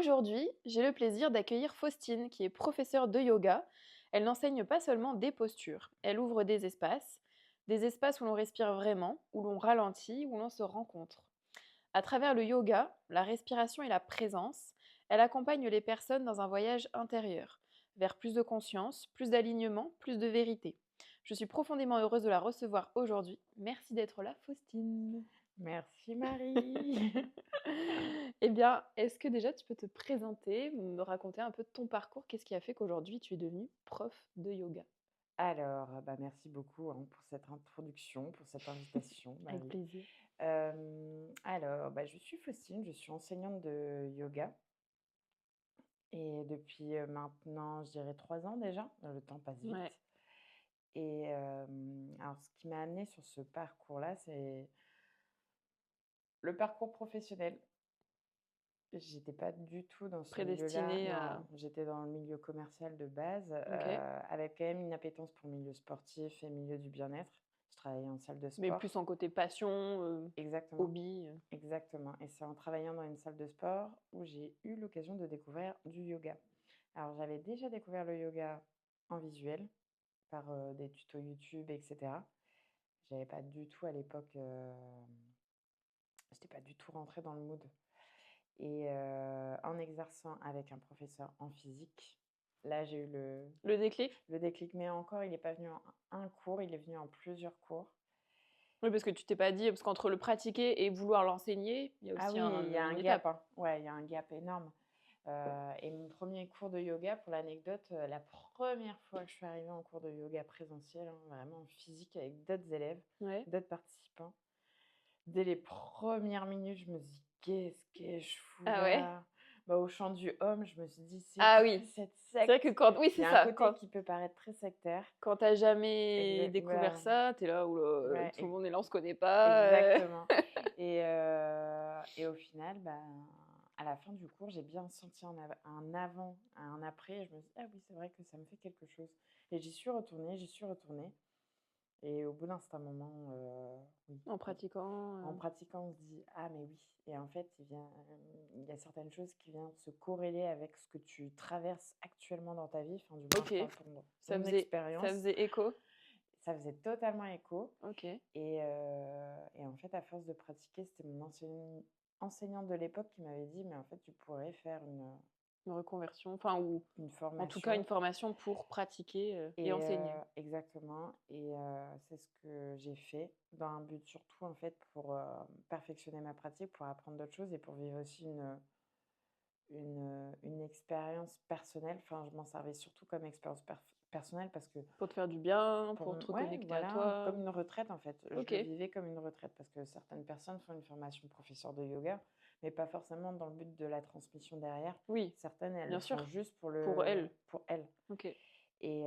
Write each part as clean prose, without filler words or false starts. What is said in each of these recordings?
Aujourd'hui, j'ai le plaisir d'accueillir Faustine, qui est professeure de yoga. Elle n'enseigne pas seulement des postures, elle ouvre des espaces où l'on respire vraiment, où l'on ralentit, où l'on se rencontre. À travers le yoga, la respiration et la présence, elle accompagne les personnes dans un voyage intérieur, vers plus de conscience, plus d'alignement, plus de vérité. Je suis profondément heureuse de la recevoir aujourd'hui. Merci d'être là, Faustine. Merci Marie. Eh bien, est-ce que déjà tu peux te présenter, me raconter un peu ton parcours? Qu'est-ce qui a fait qu'aujourd'hui tu es devenue prof de yoga? Alors, merci beaucoup, hein, pour cette introduction, pour cette invitation, Avec Marie. plaisir. Alors, je suis Faustine, je suis enseignante de yoga et depuis, maintenant, je dirais 3 ans déjà, le temps passe Ouais. vite et alors ce qui m'a amenée sur ce parcours-là, c'est le parcours professionnel. J'étais pas du tout dans ce milieu-là, Prédestinée à non, j'étais dans le milieu commercial de base, OK. avec quand même une appétence pour le milieu sportif et le milieu du bien-être. Je travaillais en salle de Mais plus sport. en côté passion, Exactement, hobby. exactement, et c'est en travaillant dans une salle de sport où j'ai eu l'occasion de découvrir du yoga. Alors j'avais déjà découvert le yoga en visuel par, des tutos YouTube et cetera. J'avais pas du tout à l'époque, j'étais pas du tout rentrée dans le mood. Et en exerçant avec un professeur en physique, là, j'ai eu Le déclic? le déclic. Mais encore, il est pas venu en un cours, il est venu en plusieurs cours. Oui, parce que tu t'es pas dit parce qu'entre le pratiquer et vouloir l'enseigner, il y a Ah aussi oui, il y a un une gap, étape. hein. Ouais, il y a un gap énorme. Et mon premier cours de yoga, pour l'anecdote, la première fois que je suis arrivée en cours de yoga présentiel, hein, vraiment en physique avec d'autres élèves, Ouais. d'autres participants, dès les premières minutes, je me suis dit: «Qu'est-ce que je fous Ah ouais? là?» Au chant du Om, je me suis dit: «C'est Ah quoi oui. cette C'est vrai que secte?» quand oui, Il c'est y a un ça, côté qui peut paraître très sectaire. quand tu jamais découvert Voilà, ça, tu es là: «Ouh là, ouais, tout le monde est là, on se connaît pas». exactement. Et au final, à la fin du cours, j'ai bien senti un avant, un après, et je me suis dit: «Ah oui, c'est vrai que ça me fait quelque chose», et j'y suis retournée, et au bout d'un certain moment, oui, En pratiquant, en pratiquant, on se dit: «Ah mais oui», et en fait, il y a certaines choses qui viennent se corréler avec ce que tu traverses actuellement dans ta vie, enfin, du moins, OK. je parle pour Ça mon faisait ça expérience. faisait écho? Ça faisait totalement écho, OK. et en fait, à force de pratiquer, c'était mon enseignante de l'époque qui m'avait dit: «Mais en fait, tu pourrais faire Une reconversion, enfin ou une en tout cas une formation». formation pour pratiquer, et Et enseigner. exactement, et c'est ce que j'ai fait dans un but surtout, en fait, pour, perfectionner ma pratique, pour apprendre d'autres choses et pour vivre aussi une expérience personnelle. Enfin, je m'en servais surtout comme expérience personnelle parce que Pour te faire du bien, pour pour m te ouais, reconnecter à voilà, toi. comme une retraite, en fait. Je le OK, vivais comme une retraite parce que certaines personnes font une formation de professeur de yoga, mais pas forcément dans le but de la transmission derrière. oui, Certaines, elles le bien font sûr, juste pour elle. pour elles, OK. et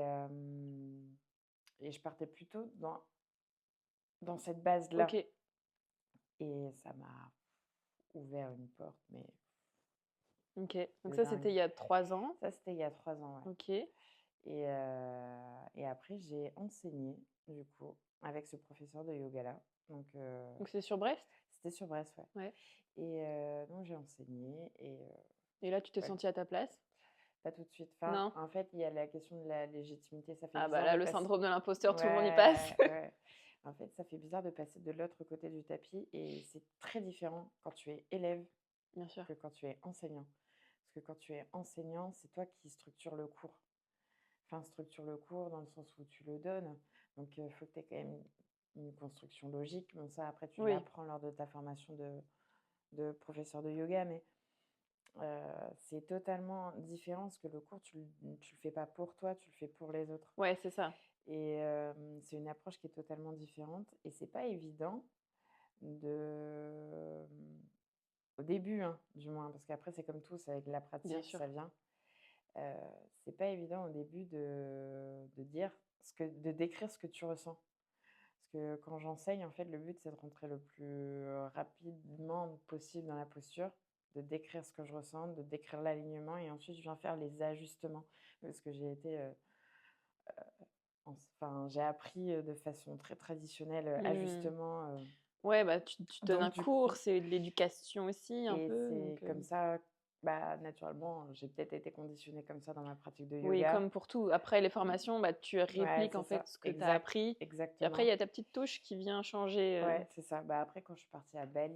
et je partais plutôt dans cette base-là, OK, et ça m'a ouvert une porte, mais OK. Donc de ça, c'était dingue. il y a 3 ans. Ça, c'était il y a 3 ans, ouais, OK. et après j'ai enseigné, du coup, avec ce professeur de yoga-là, donc Donc c'est sur Brest? c'était sur Brest, ouais, Ouais. et donc j'ai enseigné, et Et là, tu t'es ouais, sentie à ta place? pas tout de suite. Enfin, Non? en fait, il y a la question de la légitimité. Ça fait Ah bah bizarre là, de le passer syndrome de l'imposteur, tout le monde y passe. Ouais, ouais. En fait, ça fait bizarre de passer de l'autre côté du tapis, et c'est très différent quand tu es élève Bien sûr. que quand tu es enseignant. Parce que quand tu es enseignant, c'est toi qui structure le cours. Enfin, structure le cours dans le sens où tu le donnes. Donc, il faut que tu aies quand même une construction logique. Bon, ça, après, tu Oui, l'apprends lors de ta formation de professeur de yoga, mais c'est totalement différent parce que le cours, tu le fais pas pour toi, tu le fais pour les autres, ouais, c'est ça. et c'est une approche qui est totalement différente, et c'est pas évident de, au début, hein, du moins, parce qu'après c'est comme tout, c'est avec la Bien pratique, ça sûr. vient. Heu, c'est pas évident au début de décrire ce que tu ressens. Parce que quand j'enseigne, en fait, le but, c'est de rentrer le plus rapidement possible dans la posture, de décrire ce que je ressens, de décrire l'alignement, et ensuite je viens faire les ajustements. Parce que j'ai été, enfin, j'ai appris, de façon très traditionnelle, Mmh. ajustement, Ouais, bah, tu donnes donc un du cours, coup, c'est de l'éducation aussi un et peu, c'est donc comme ça Bah, naturellement, j'ai peut-être été conditionnée comme ça dans ma pratique de Oui, yoga. comme pour tout. Après les formations, bah, tu Ouais, répliques c'est en fait ça, ce que tu as appris. Puis après, il y exactement. a ta petite touche qui vient changer, Ouais, c'est ça. Bah, après, quand je suis partie à Bali,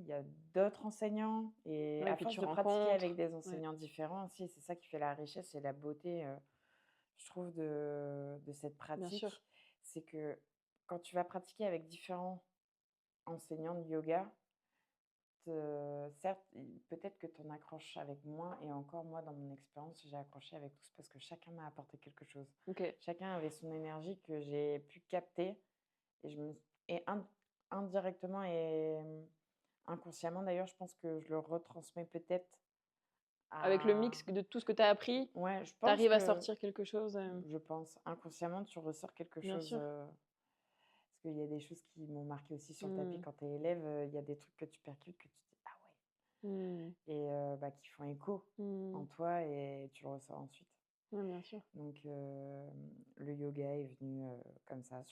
il y a d'autres enseignants et ouais, à puis force tu de pratiquer avec rencontres. des Ouais, enseignants différents aussi, c'est ça qui fait la richesse et la beauté, je trouve de cette bien sûr. pratique. C'est que quand tu vas pratiquer avec différents enseignants de yoga, certes, peut-être que tu en accroches avec moins et encore moi, dans mon expérience, j'ai accroché avec tous parce que chacun m'a apporté quelque chose. OK. Chacun avait son énergie que j'ai pu capter et je me et indirectement et inconsciemment d'ailleurs, je pense que je le retransmets peut-être Avec le à mix de tout ce que tu as appris, ouais, je tu pense arrives à que sortir quelque chose, je pense. Inconsciemment, tu ressors quelque bien chose, sûr. parce qu'il y a des choses qui m'ont marqué aussi sur le tapis Mmh. quand tu es élève, il y a des trucs que tu percutes que tu te dis: «Ah ouais» Mmh. et bah, qui font écho Mmh. en toi et tu le ressors ensuite. Ouais, bien sûr. Donc le yoga est venu, comme ça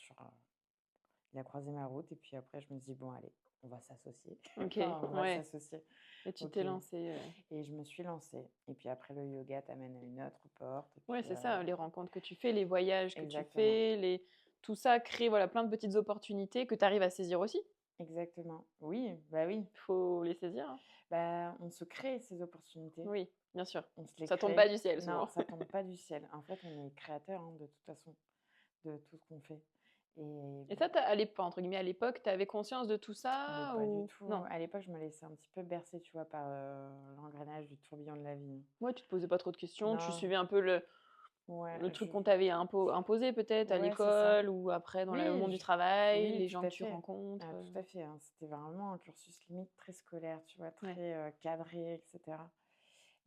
il a croisé ma route et puis après je me suis dit: «Bon allez, on va s'associer». OK, Enfin, on va ouais, s'associer. et tu OK t'es lancée, et je me suis lancée et puis après le yoga t'amène à une autre porte et ouais, puis, c'est ça, les rencontres que tu fais, les voyages que tu exactement, fais, les tout ça crée, voilà, plein de petites opportunités que tu arrives à saisir aussi. exactement. Oui, bah, oui. Faut les saisir, hein. Bah, on se crée ces opportunités, Oui, bien sûr. on se les Ça tombe pas crée. du ciel Non, souvent. ça tombe pas du ciel. En fait, on est créateur, hein, de toute façon, de tout ce qu'on fait et Et ça, tu à entre guillemets, «à l'époque», tu avais conscience de tout ça pas du ou tout. non? À l'époque, je me laissais un petit peu bercer, tu vois, par, l'engrenage du tourbillon de la vie. Ouais, tu te posais pas trop de questions, tu Non, suivais un peu ouais, le truc qu'on t'avait imposé peut-être à ouais, c'est ça. l'école ou après dans le Oui, monde du travail, oui, les tout gens que à tu fait. rencontres, Tout à fait, hein. C'était vraiment un cursus limite très scolaire, tu vois, ouais, très, cadré et cetera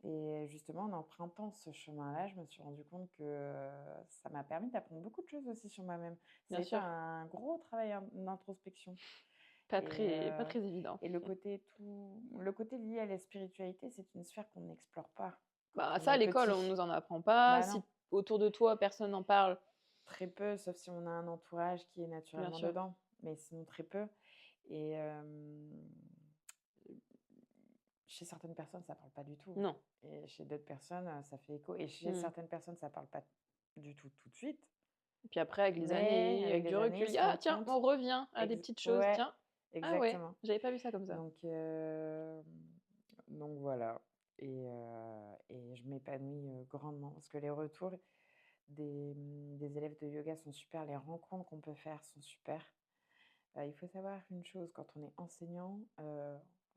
et justement, en empruntant ce chemin-là, je me suis rendu compte que, ça m'a permis d'apprendre beaucoup de choses aussi sur moi-même. Ça bien a été sûr, un gros travail d'introspection pas très évident. et le côté lié à la spiritualité, c'est une sphère qu'on n'explore pas quand Bah, on ça à est l'école, on petit. nous en apprend pas, Bah, non. si autour de toi personne n'en parle, Très peu, sauf si on a un entourage qui est bien naturellement sûr, dedans, mais sinon très peu et chez certaines personnes, ça parle pas du tout non. et chez d'autres personnes, ça fait écho et chez Mmh. certaines personnes, ça parle pas du tout de suite, Et puis après avec les mais années, avec avec du les années, recul, ils il y se a: «Ah rendent tiens, compte on revient à des petites choses, ouais, tiens, ah ouais, exactement. j'avais pas vu ça comme ça». Donc voilà et je m'épanouis, grandement parce que les retours des élèves de yoga sont super, les rencontres qu'on peut faire sont super. Il faut savoir une chose, quand on est enseignant,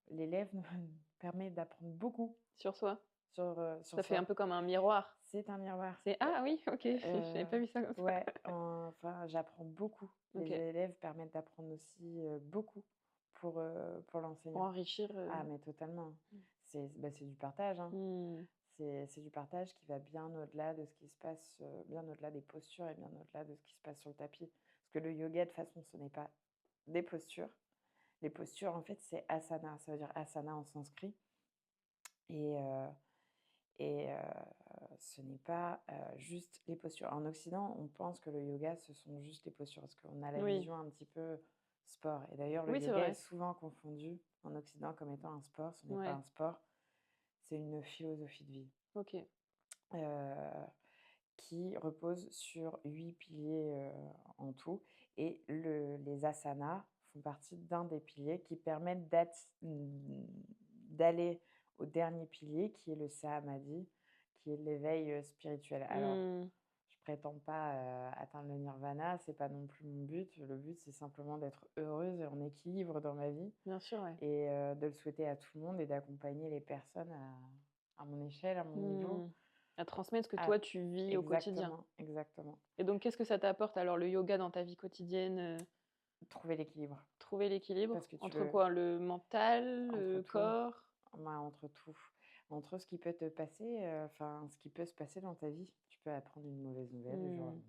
l'élève permet d'apprendre beaucoup Sur soi, sur ça fait un soi. peu comme un miroir. C'est un miroir. C'est: «Ah oui, OK, j'avais pas vu ça comme ça». Ouais, enfin, j'apprends beaucoup. Les OK, élèves permettent d'apprendre aussi, beaucoup pour pour l'enseignant. enrichir, Ah mais totalement. C'est du partage, hein. mmh, C'est du partage qui va bien au-delà de ce qui se passe, bien au-delà des postures et bien au-delà de ce qui se passe sur le tapis. Parce que le yoga, de toute façon, ce n'est pas des postures. Les postures, en fait, c'est asana, ça veut dire asana en sanskrit et ce n'est pas, juste les postures. En Occident, on pense que le yoga, ce sont juste les postures parce qu'on a la oui, vision un petit peu sport et d'ailleurs le oui, c'est yoga est vrai, souvent confondu en Occident comme étant un sport. Ce n'est pas ouais, un sport, c'est une philosophie de vie, OK. heu, qui repose sur 8 piliers, en tout et les asanas font partie d'un des piliers qui permettent d'aller au dernier pilier qui est le samadhi, qui est l'éveil, spirituel. Alors, Mmh, je prétends pas, atteindre le nirvana, c'est pas non plus mon but. Le but, c'est simplement d'être heureuse et en équilibre dans ma vie bien sûr, ouais. et de le souhaiter à tout le monde et d'accompagner les personnes à mon échelle, à mon niveau. Mmh. À transmettre ce que Ah, toi tu vis au quotidien. exactement, exactement. Et donc qu'est-ce que ça t'apporte alors le yoga dans ta vie quotidienne, Trouver l'équilibre trouver parce l'équilibre que tu entre le quoi? Le mental, entre le tout, corps? entre tout, entre ce qui peut te passer, enfin, ce qui peut se passer dans ta vie. Tu peux apprendre une mauvaise nouvelle du jour au Mmh.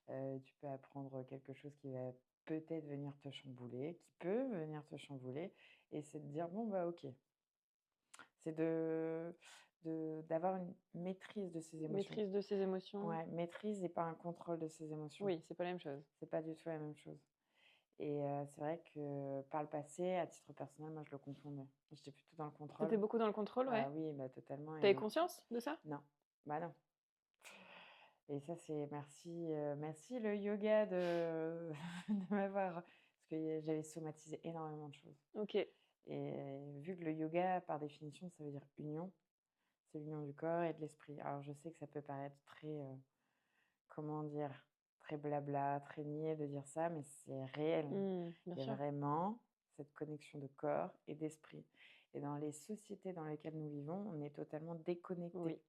lendemain. Tu peux apprendre quelque chose qui va peut-être venir te chambouler, qui peut venir te chambouler et c'est de dire: «Bon, bah, OK». C'est d'avoir une maîtrise de ses émotions. Maîtrise de ses émotions? Ouais, maîtrise et pas un contrôle de ses émotions. Oui, c'est pas la même chose. C'est pas du tout la même chose Et c'est vrai que par le passé, à titre personnel, moi, je le confondais. J'étais plutôt dans le Tu contrôle. beaucoup dans le contrôle, Ah ouais? oui, bah, totalement Tu et avais donc conscience de ça? non, bah, non et ça, c'est merci le yoga de de m'avoir parce que j'avais somatisé énormément de choses OK. et vu que le yoga, par définition, ça veut dire union, c'est l'union du corps et de l'esprit. Alors je sais que ça peut paraître très, comment dire? Très blabla, très niais de dire ça, mais c'est réel. Bien Il y a sûr. vraiment cette connexion de corps et d'esprit. Et dans les sociétés dans lesquelles nous vivons, on est totalement déconnecté Oui.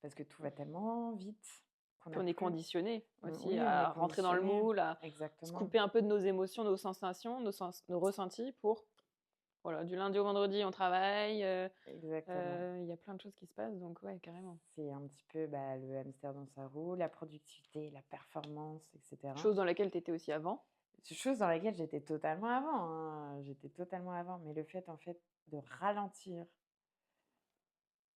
parce que tout va tellement vite qu'on Puis n'a on est plus. conditionné aussi Oui, on est à rentrer dans le conditionné. moule, à se Exactement, couper un peu de nos émotions, nos sensations, nos ressentis pour voilà, du lundi au vendredi, on travaille, exactement. il y a plein de choses qui se passent donc ouais, carrément. C'est un petit peu bah, le hamster dans sa roue, la productivité, la performance, etc. Chose dans laquelle tu étais aussi avant. Chose dans laquelle j'étais totalement avant, hein, j'étais totalement avant. Mais le fait, en fait, de ralentir,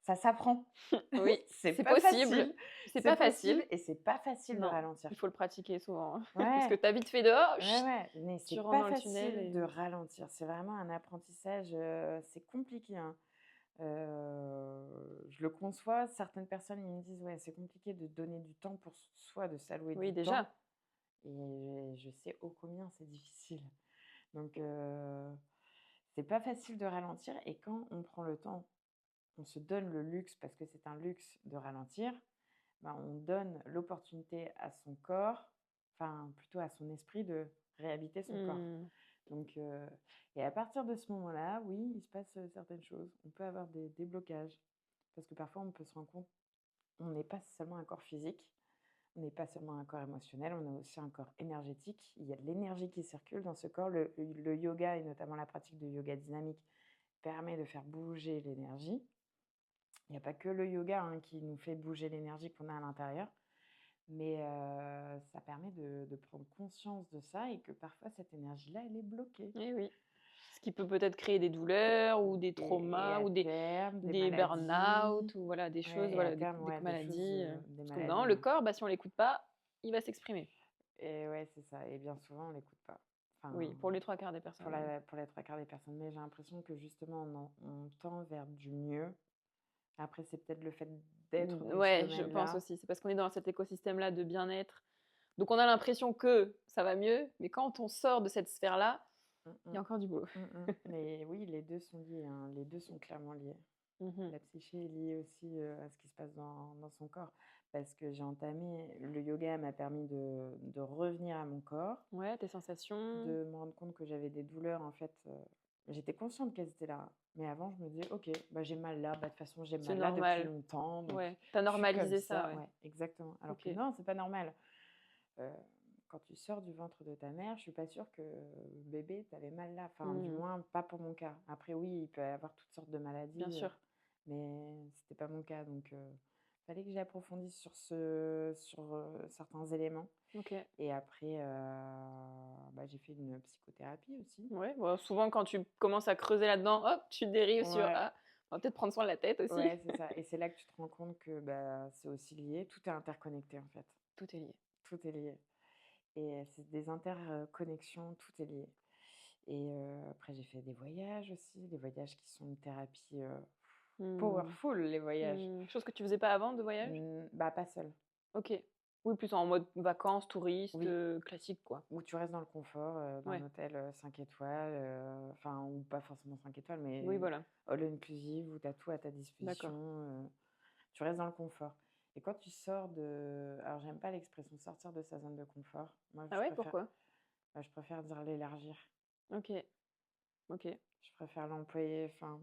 ça s'apprend. Oui, C'est c'est pas possible, facile, c'est c'est pas possible facile. et c'est pas facile de Non, ralentir. il faut le pratiquer souvent, hein. Parce que Ouais, tu as vite fait dehors, ouais, chut, ouais, mais tu c'est rentres pas dans le tunnel facile de et ralentir. C'est vraiment un apprentissage, c'est compliqué, hein. Je le conçois. Certaines personnes, ils me disent: «Ouais, c'est compliqué de donner du temps pour soi, de s'allouer oui du temps» déjà. et je sais ô combien c'est difficile. Donc c'est pas facile de ralentir et quand on prend le temps, on se donne le luxe, parce que c'est un luxe de ralentir, ben, on donne l'opportunité à son corps, enfin plutôt à son esprit de réhabiter son corps. Mmh. Donc et à partir de ce moment-là, oui, il se passe, certaines choses. On peut avoir des déblocages parce que parfois on peut se rendre compte, on n'est pas seulement un corps physique, on n'est pas seulement un corps émotionnel, on a aussi un corps énergétique. Il y a de l'énergie qui circule dans ce corps. Le yoga et notamment la pratique de yoga dynamique permet de faire bouger l'énergie. Il n'y a pas que le yoga, hein, qui nous fait bouger l'énergie qu'on a à l'intérieur, mais ça permet de prendre conscience de ça et que parfois cette énergie-là, elle est bloquée Eh oui. Ce qui peut peut-être créer des douleurs ou des et traumas à ou terme, des des maladies. burn-out ou voilà, des choses, Ouais et à voilà, terme, des ouais, maladies, des parce que non, maladies, le hein. corps, bah, si on l'écoute pas, il va s'exprimer. Et ouais, c'est ça et bien souvent, on l'écoute pas. Oui, Enfin, pour les 3 quarts des personnes, oui. pour les 3 quarts des personnes, mais j'ai l'impression que justement on tend vers du mieux. Après, c'est peut-être le fait d'être dans ce Ouais, je pense domaine-là. aussi. C'est parce qu'on est dans cet écosystème-là de bien-être. Donc on a l'impression que ça va mieux, mais quand on sort de cette sphère-là, Mmh il y a mh. encore du boulot. Mais oui, les 2 sont liés, hein, les 2 sont clairement liés. Mmh. La psyché est liée aussi, à ce qui se passe dans son corps. Parce que j'ai entamé le yoga m'a permis de revenir à mon corps, Ouais, tes sensations, de me rendre compte que j'avais des douleurs en fait, j'étais consciente qu'elles étaient là. Mais avant, je me disais: «OK, bah, j'ai mal là, bah, de toute façon, j'ai c'est mal là depuis normal. longtemps, donc Ouais, tu as je suis comme normalisé ça, ça». ouais. Ouais, exactement. Alors que OK. non, c'est pas normal. Heu, quand tu sors du ventre de ta mère, je suis pas sûre que bébé, tu avais mal là. Enfin, du Mmh. moins, pas pour mon cas. Après oui, il peut y avoir toutes sortes de Bien maladies, sûr. mais c'était pas mon cas. Donc fallait que j'approfondisse sur, certains éléments OK. et après, bah, j'ai fait une psychothérapie aussi. Ouais, bah, souvent quand tu commences à creuser là-dedans, hop, tu dérives sur: Ouais, «Ah, on va peut-être prendre soin de la tête aussi». ouais, c'est ça et c'est là que tu te rends compte que, bah, c'est aussi lié. Tout est interconnecté, en fait. Tout est lié. Tout est lié et c'est des interconnexions, tout est lié. Et après j'ai fait des voyages aussi, des voyages qui sont une thérapie, Mmh. powerful les voyages. Chose que tu faisais pas avant de voyage? Bah, pas seule. OK. Oui, plutôt en mode vacances, touriste, Oui, classique quoi. où tu restes dans le confort, d'un Ouais. hôtel, 5 étoiles, enfin ou pas forcément 5 étoiles, Oui, mais voilà. all inclusive où tu as tout à ta disposition, D'accord. tu restes dans le confort. Et quand tu sors de alors j'aime pas l'expression «sortir de sa zone de confort». Moi Ah ouais, pourquoi? je préfère dire l'élargir. OK, OK. Je préfère l'employer, enfin,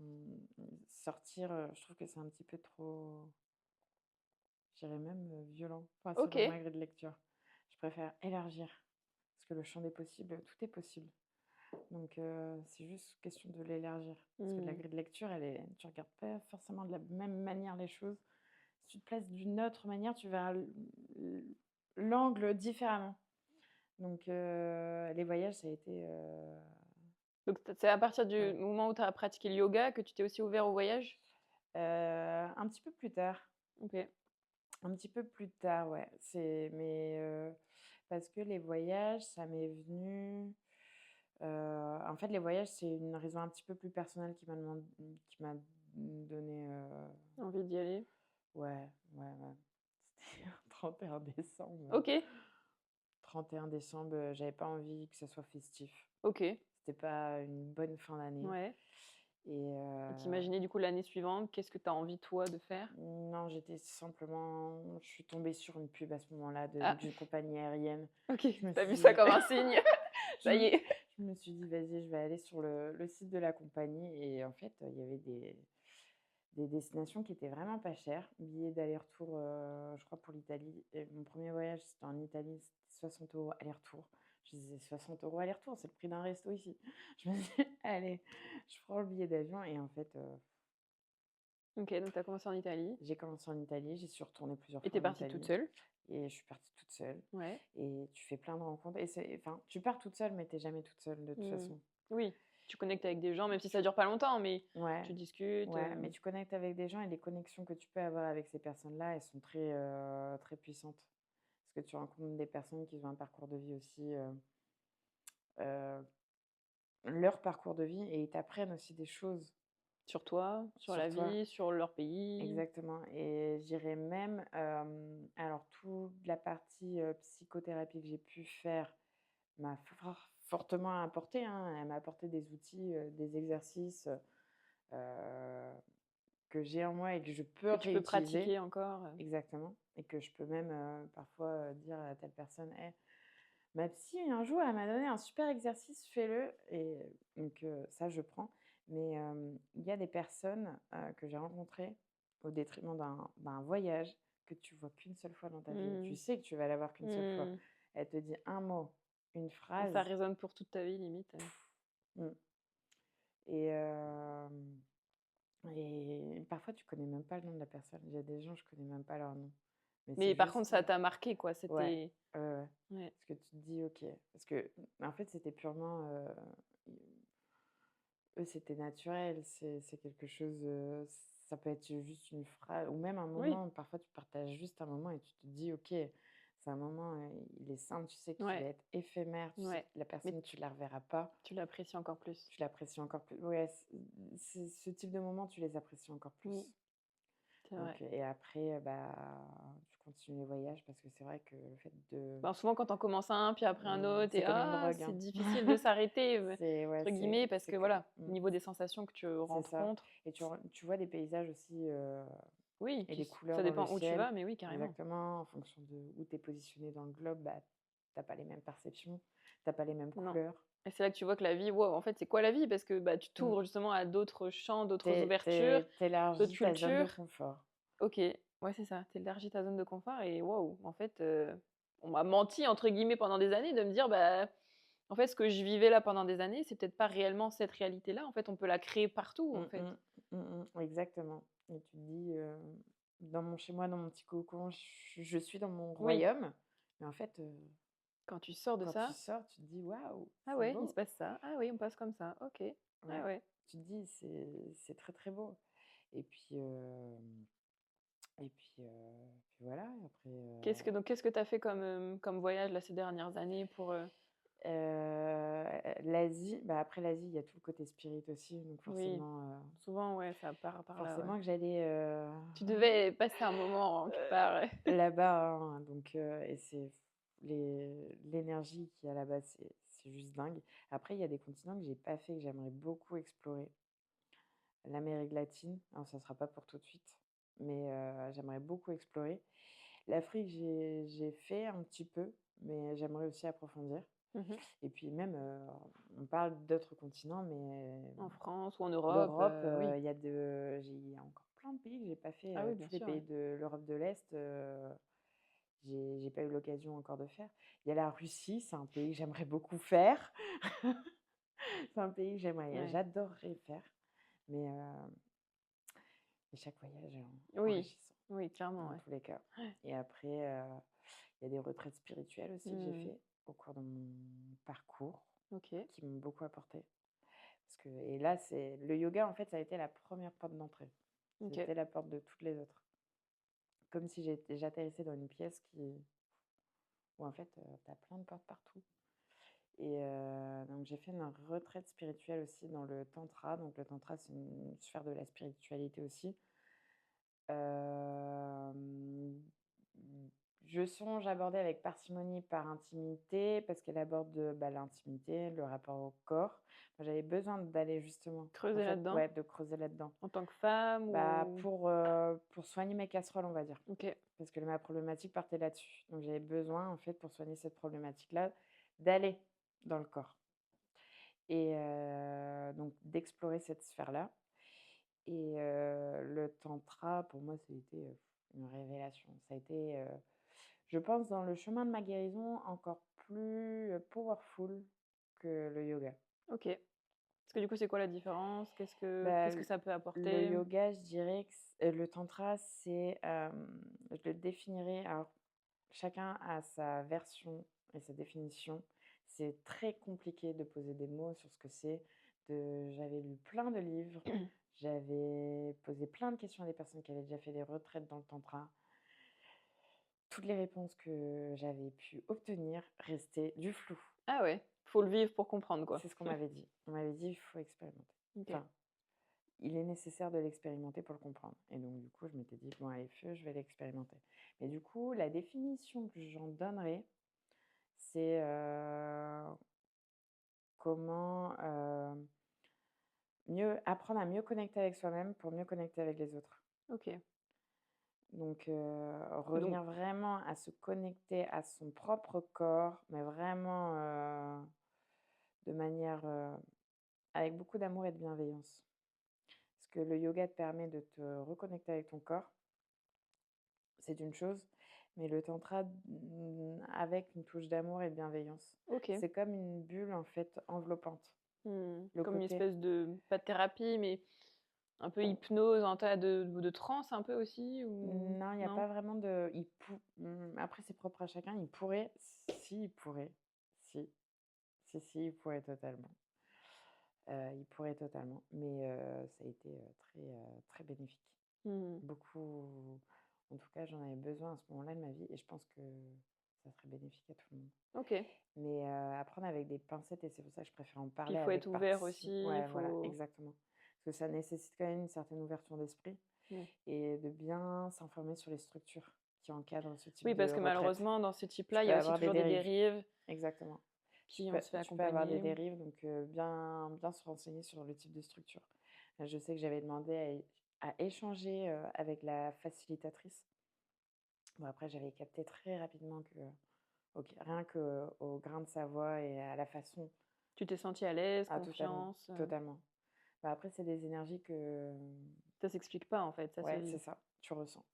sortir, je trouve que c'est un petit peu trop, je dirais même, violent, enfin, selon OK. ma grille de lecture. Je préfère élargir, parce que le champ des possibles, tout est possible. Donc c'est juste question de l'élargir. Parce que la Mmh. grille de lecture, tu regardes pas forcément de la même manière les choses. Si tu te places d'une autre manière, tu verras l'angle différemment. Donc les voyages, ça a été, Donc c'est à partir du ouais. moment où tu as pratiqué le yoga que tu t'es aussi ouvert au voyage? Un petit peu plus tard. OK. Un petit peu plus tard, ouais. C'est mais Parce que les voyages, ça m'est venu, en fait, les voyages, c'est une raison un petit peu plus personnelle qui m'a donné, Envie d'y aller? ouais, ouais, ouais. C'était un 31 décembre. OK, 31 décembre, j'avais pas envie que ça soit festif. OK, C'était pas une bonne fin d'année ouais. et Et tu du coup l'année suivante, qu'est-ce que tu as envie toi de faire? non, je suis tombée sur une pub à ce moment-là Ah, d'une compagnie aérienne. OK, Je me tu as suis vu ça dit comme un signe? je Ça y me est. je me suis dit: «Vas-y, je vais aller sur le site de la compagnie» et en fait, il y avait des destinations qui étaient vraiment pas chères. Billets d'aller-retour, je crois pour l'Italie et mon premier voyage, c'était en Italie, c'était 60 € aller-retour. Je disais: 60 € aller-retour, c'est le prix d'un resto ici». Je me dis: «Allez, je prends le billet d'avion» et en fait, OK, donc tu as commencé en Italie j'ai commencé en Italie, j'y suis retournée plusieurs et tu fois es en partie toute Italie seule? et je suis partie toute seule Ouais. et tu fais plein de rencontres et c'est enfin, tu pars toute seule, mais tu es jamais toute seule de toute Mmh. façon. Oui, tu connectes avec des gens, même si ça Tu dure pas longtemps, mais Ouais, tu discutes, ouais, mais tu connectes avec des gens et les connexions que tu peux avoir avec ces personnes-là, elles sont très puissantes. Parce que tu rencontres des personnes qui ont un parcours de vie aussi, heu, leur parcours de vie et ils t'apprennent aussi des choses sur toi, sur sur la toi. vie, sur leur pays. Exactement et je dirais même, alors toute la partie, psychothérapie que j'ai pu faire m'a fortement apporté, hein. Elle m'a apporté des outils, des exercices, que j'ai en moi et que je peux Que tu peux réutiliser. pratiquer encore, Exactement et que je peux même, parfois, dire à telle personne: «Eh, ma psy un jour elle m'a donné un super exercice, fais-le» et donc ça je prends. Mais il y a des personnes, que j'ai rencontrées au détriment d'un voyage que tu vois qu'une seule fois dans ta vie. Tu mmh. sais que tu vas la voir qu'une seule fois. Mmh. Elle te dit un mot, une Et ça phrase, résonne pour toute ta vie limite, mmh et parfois tu connais même pas le nom de la personne. Il y a des gens, je connais même pas leur nom. Mais c'est Mais par contre juste, ça t'a marqué quoi, ouais, c'était ouais, ouais. ouais. Parce que tu te dis: «OK». Parce que, en fait, c'était purement, eux, c'était naturel. C'est quelque chose, ça peut être juste une phrase ou même un Oui, moment. Parfois, tu partages juste un moment et tu te dis: «OK, c'est un moment, il est simple, tu sais qu'il va ouais, être éphémère, tu sais que ouais. la Mais personne, tu la reverras pas». tu l'apprécies encore plus. Tu l'apprécies encore plus. Ouais, c'est ce type de moments, tu les apprécies encore Mmh, plus. c'est vrai. Donc et après, bah, tu continues les voyages parce que c'est vrai que le fait de Ben, souvent quand on commence un, puis après un autre c'est et comme une «Ah, drogue, c'est hein. difficile de s'arrêter», Ouais, entre guillemets, parce c'est que que voilà, au niveau des sensations que tu c'est ça rencontres, et tu vois des paysages aussi, oui, et puis des ça couleurs dans le dépend où tu ciel. vas, mais oui, carrément. Exactement, en fonction de où tu es positionné dans le globe, bah, tu pas les mêmes perceptions, t'as pas les mêmes Non. couleurs. Et c'est là que tu vois que la vie, waouh, en fait, c'est quoi la vie? Parce que, bah, tu Mmh. t'ouvres justement à d'autres champs, Tu d'autres ouvertures, tu d'autres élargis ta zone de cultures. confort. OK, ouais, c'est ça, tu élargis ta zone de confort et waouh, en fait, on m'a «menti» entre guillemets pendant des années de me dire: «Bah, en fait, ce que je vivais là pendant des années, c'est peut-être pas réellement cette réalité-là. En fait, on peut la créer partout, en Mmh fait». mh. Exactement et tu te dis, dans mon chez moi, dans mon petit cocon, je suis dans mon Oui, royaume, mais en fait, quand tu sors de quand tu ça: sors, tu te dis: «Waouh, «Ah c'est ouais, il se beau». passe ça. Ah oui, on passe comme ça. OK. Ah Ouais, ouais». tu te dis: «C'est très, très beau» et puis, puis voilà et après, Qu'est-ce que tu as fait comme, comme voyage là, ces dernières années pour, l'Asie, bah, après l'Asie, il y a tout le côté spirit aussi, donc oui, forcément, souvent, ouais, ça part par là, ouais. forcément que j'allais, Tu devais passer un moment quelque part, ouais. là-bas, hein, donc et c'est l'énergie qu'il y a là-bas, c'est juste dingue. Après, il y a des continents que j'ai pas fait, que j'aimerais beaucoup explorer. L'Amérique latine, alors ça sera pas pour tout de suite, mais j'aimerais beaucoup explorer. L'Afrique, j'ai fait un petit peu, mais j'aimerais aussi approfondir Mmh. et puis même, on parle d'autres continents, mais En France ou en Europe, l'Europe, oui. il y a encore plein de pays que j'ai pas fait, Ah oui, bien tous les sûr, ouais. pays de l'Europe de l'Est, j'ai pas eu l'occasion encore de faire. Il y a la Russie, c'est un pays que j'aimerais beaucoup faire. C'est un pays que Ouais. j'adorerais faire, mais chaque voyage est Oui, enrichissant oui, clairement, dans ouais. tous les cas Ouais. et après, il y a des retraites spirituelles aussi que j'ai Mmh. fait au cours de mon parcours OK, qui m'ont beaucoup apporté. Parce que et là, c'est le yoga, en fait, ça a été la première porte d'entrée. OK. C'était la porte de toutes les autres. Comme si j'atterrissais dans une pièce où en fait, tu as plein de portes partout. Et donc j'ai fait une retraite spirituelle aussi dans le tantra. Donc le tantra, c'est une sphère de la spiritualité aussi. Hem, je songe aborder avec parcimonie par intimité, parce qu'elle aborde, bah, l'intimité, le rapport au corps. Moi, j'avais besoin d'aller justement, en Creuser fait, là-dedans, ouais, de creuser là-dedans. en tant que femme Bah, ou pour soigner mes casseroles, on va dire, OK, parce que ma problématique partait là-dessus. Donc j'avais besoin, en fait, pour soigner cette problématique-là, d'aller dans le corps et donc d'explorer cette sphère-là. Et le tantra, pour moi, ça a été, une révélation. Ça a été, je pense, dans le chemin de ma guérison, encore plus, powerful que le yoga. OK. Parce que du coup, c'est quoi la différence? Bah, Qu'est-ce que ça peut le apporter? yoga, je dirais que le tantra, c'est, je le définirais, alors chacun a sa version et sa définition. C'est très compliqué de poser des mots sur ce que c'est. J'avais lu plein de livres, j'avais posé plein de questions à des personnes qui avaient déjà fait des retraites dans le tantra. Toutes les réponses que j'avais pu obtenir restaient du flou. Ah ouais, faut le vivre pour comprendre, quoi. C'est ce qu'on m'avait dit. On m'avait dit: «Il faut expérimenter». OK. Enfin, il est nécessaire de l'expérimenter pour le comprendre. Et donc du coup, je m'étais dit: «Bon allez, feu, je vais l'expérimenter». Mais du coup, la définition que j'en donnerais, c'est, comment, mieux apprendre à mieux connecter avec soi-même pour mieux connecter avec les autres. OK. Donc Donc revenir vraiment à se connecter à son propre corps, mais vraiment, de manière, avec beaucoup d'amour et de bienveillance. Parce que le yoga te permet de te reconnecter avec ton corps, c'est une chose, mais le tantra, avec une touche d'amour et de bienveillance. OK. C'est comme une bulle, en fait, enveloppante. Mmh. Le Comme une côté espèce de pas de thérapie, mais un peu hypnose, un tas de transe un peu aussi ou non, il y a non? pas vraiment de après c'est propre à chacun, il pourrait, si, il pourrait, si, si, il pourrait totalement. Il pourrait totalement, mais ça a été, très bénéfique. Mmh. Beaucoup en tout cas, j'en avais besoin à ce moment-là de ma vie et je pense que ça serait bénéfique à tout le monde. OK. Mais apprendre avec des pincettes et c'est pour ça que je préfère en Puis il parler faut être avec ouvert parti aussi, il ouais, voilà, faut exactement. Parce que ça nécessite quand même une certaine ouverture d'esprit mmh. et de bien s'informer sur les structures qui encadrent ce type Oui, parce de que retraite. malheureusement, dans ce Tu type-là, il peux y a aussi avoir des toujours des dérives. dérives, Exactement. puis on se fait Tu peux avoir des accompagner. dérives, donc bien se renseigner sur le type de structure. Je sais que j'avais demandé à échanger, avec la facilitatrice. Bon après j'avais capté très rapidement que, OK, rien qu'au grain de sa voix et à la façon Tu t'es sentie à l'aise, ah totalement, confiance, totalement. Bah, après c'est des énergies que, ça s'explique pas en fait, ça se ouais, c'est vit. ça, tu ressens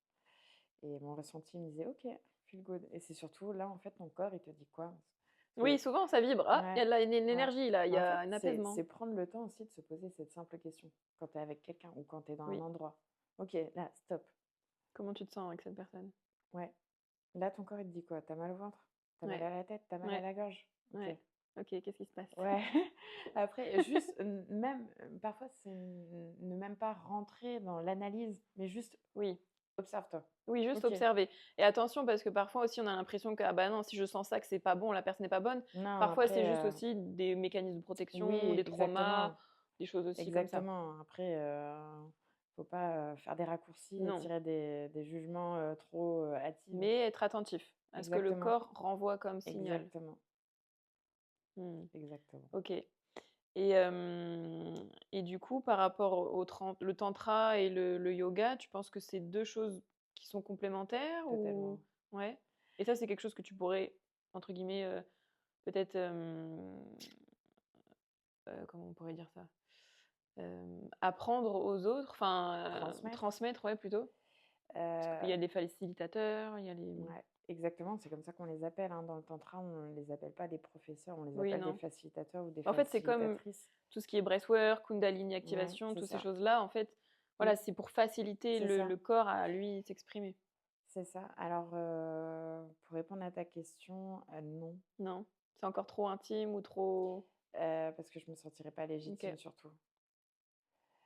et mon ressenti me disait: «OK, feel good» et c'est surtout là, en fait, ton corps, il te dit quoi? Parce Oui, que souvent ça vibre. Ah, il y ouais, a de la une ouais, énergie là, il mais y en fait, a un apaisement. c'est prendre le temps aussi de se poser cette simple question quand tu es avec quelqu'un ou quand tu es dans un Oui. endroit. OK, là, stop. Comment tu te sens avec cette personne? Ouais, là, ton corps, il te dit quoi? Tu as mal au ventre? Tu as mal Ouais, à la tête? Tu as mal à ouais, la gorge? OK. ouais. OK, qu'est-ce qui se passe? Ouais, après juste, même, parfois c'est ne même pas rentrer dans l'analyse, mais juste Oui. observe-toi. Oui, juste OK. observer et attention parce que parfois aussi on a l'impression que: «Ah bah non, si je sens ça que c'est pas bon, la personne n'est pas bonne». Non, Parfois après, c'est juste aussi des mécanismes de protection, oui, des traumas, exactement, des choses aussi comme ça. exactement. Après, faut pas, faire des raccourcis et Non, tirer des jugements, trop, hâtifs. mais être attentif à ce que le Exactement, corps renvoie comme signal. exactement, Mmh. exactement. OK et du coup par rapport le tantra et le yoga, tu penses que c'est 2 choses qui sont complémentaires ou Totalement. ouais? Et ça, c'est quelque chose que tu pourrais entre guillemets, peut-être, comment on pourrait dire ça? Apprendre aux autres, enfin, Transmettre, transmettre, ouais, plutôt. Parce qu'il y a heu les facilitateurs, il y a les ouais, exactement, c'est comme ça qu'on les appelle, hein, dans le tantra, on ne les appelle pas des professeurs, on les oui, appelle des non. facilitateurs ou des En fait, c'est comme facilitatrices. tout ce qui est breathwork, kundalini Ouais, activation, c'est toutes ces ça. choses-là, en fait, voilà, Mmh, c'est pour faciliter c'est le ça, corps à lui s'exprimer. c'est ça. Alors, pour répondre à ta question, non, Non? C'est encore trop intime ou trop parce que je me sentirais pas légitime OK, surtout.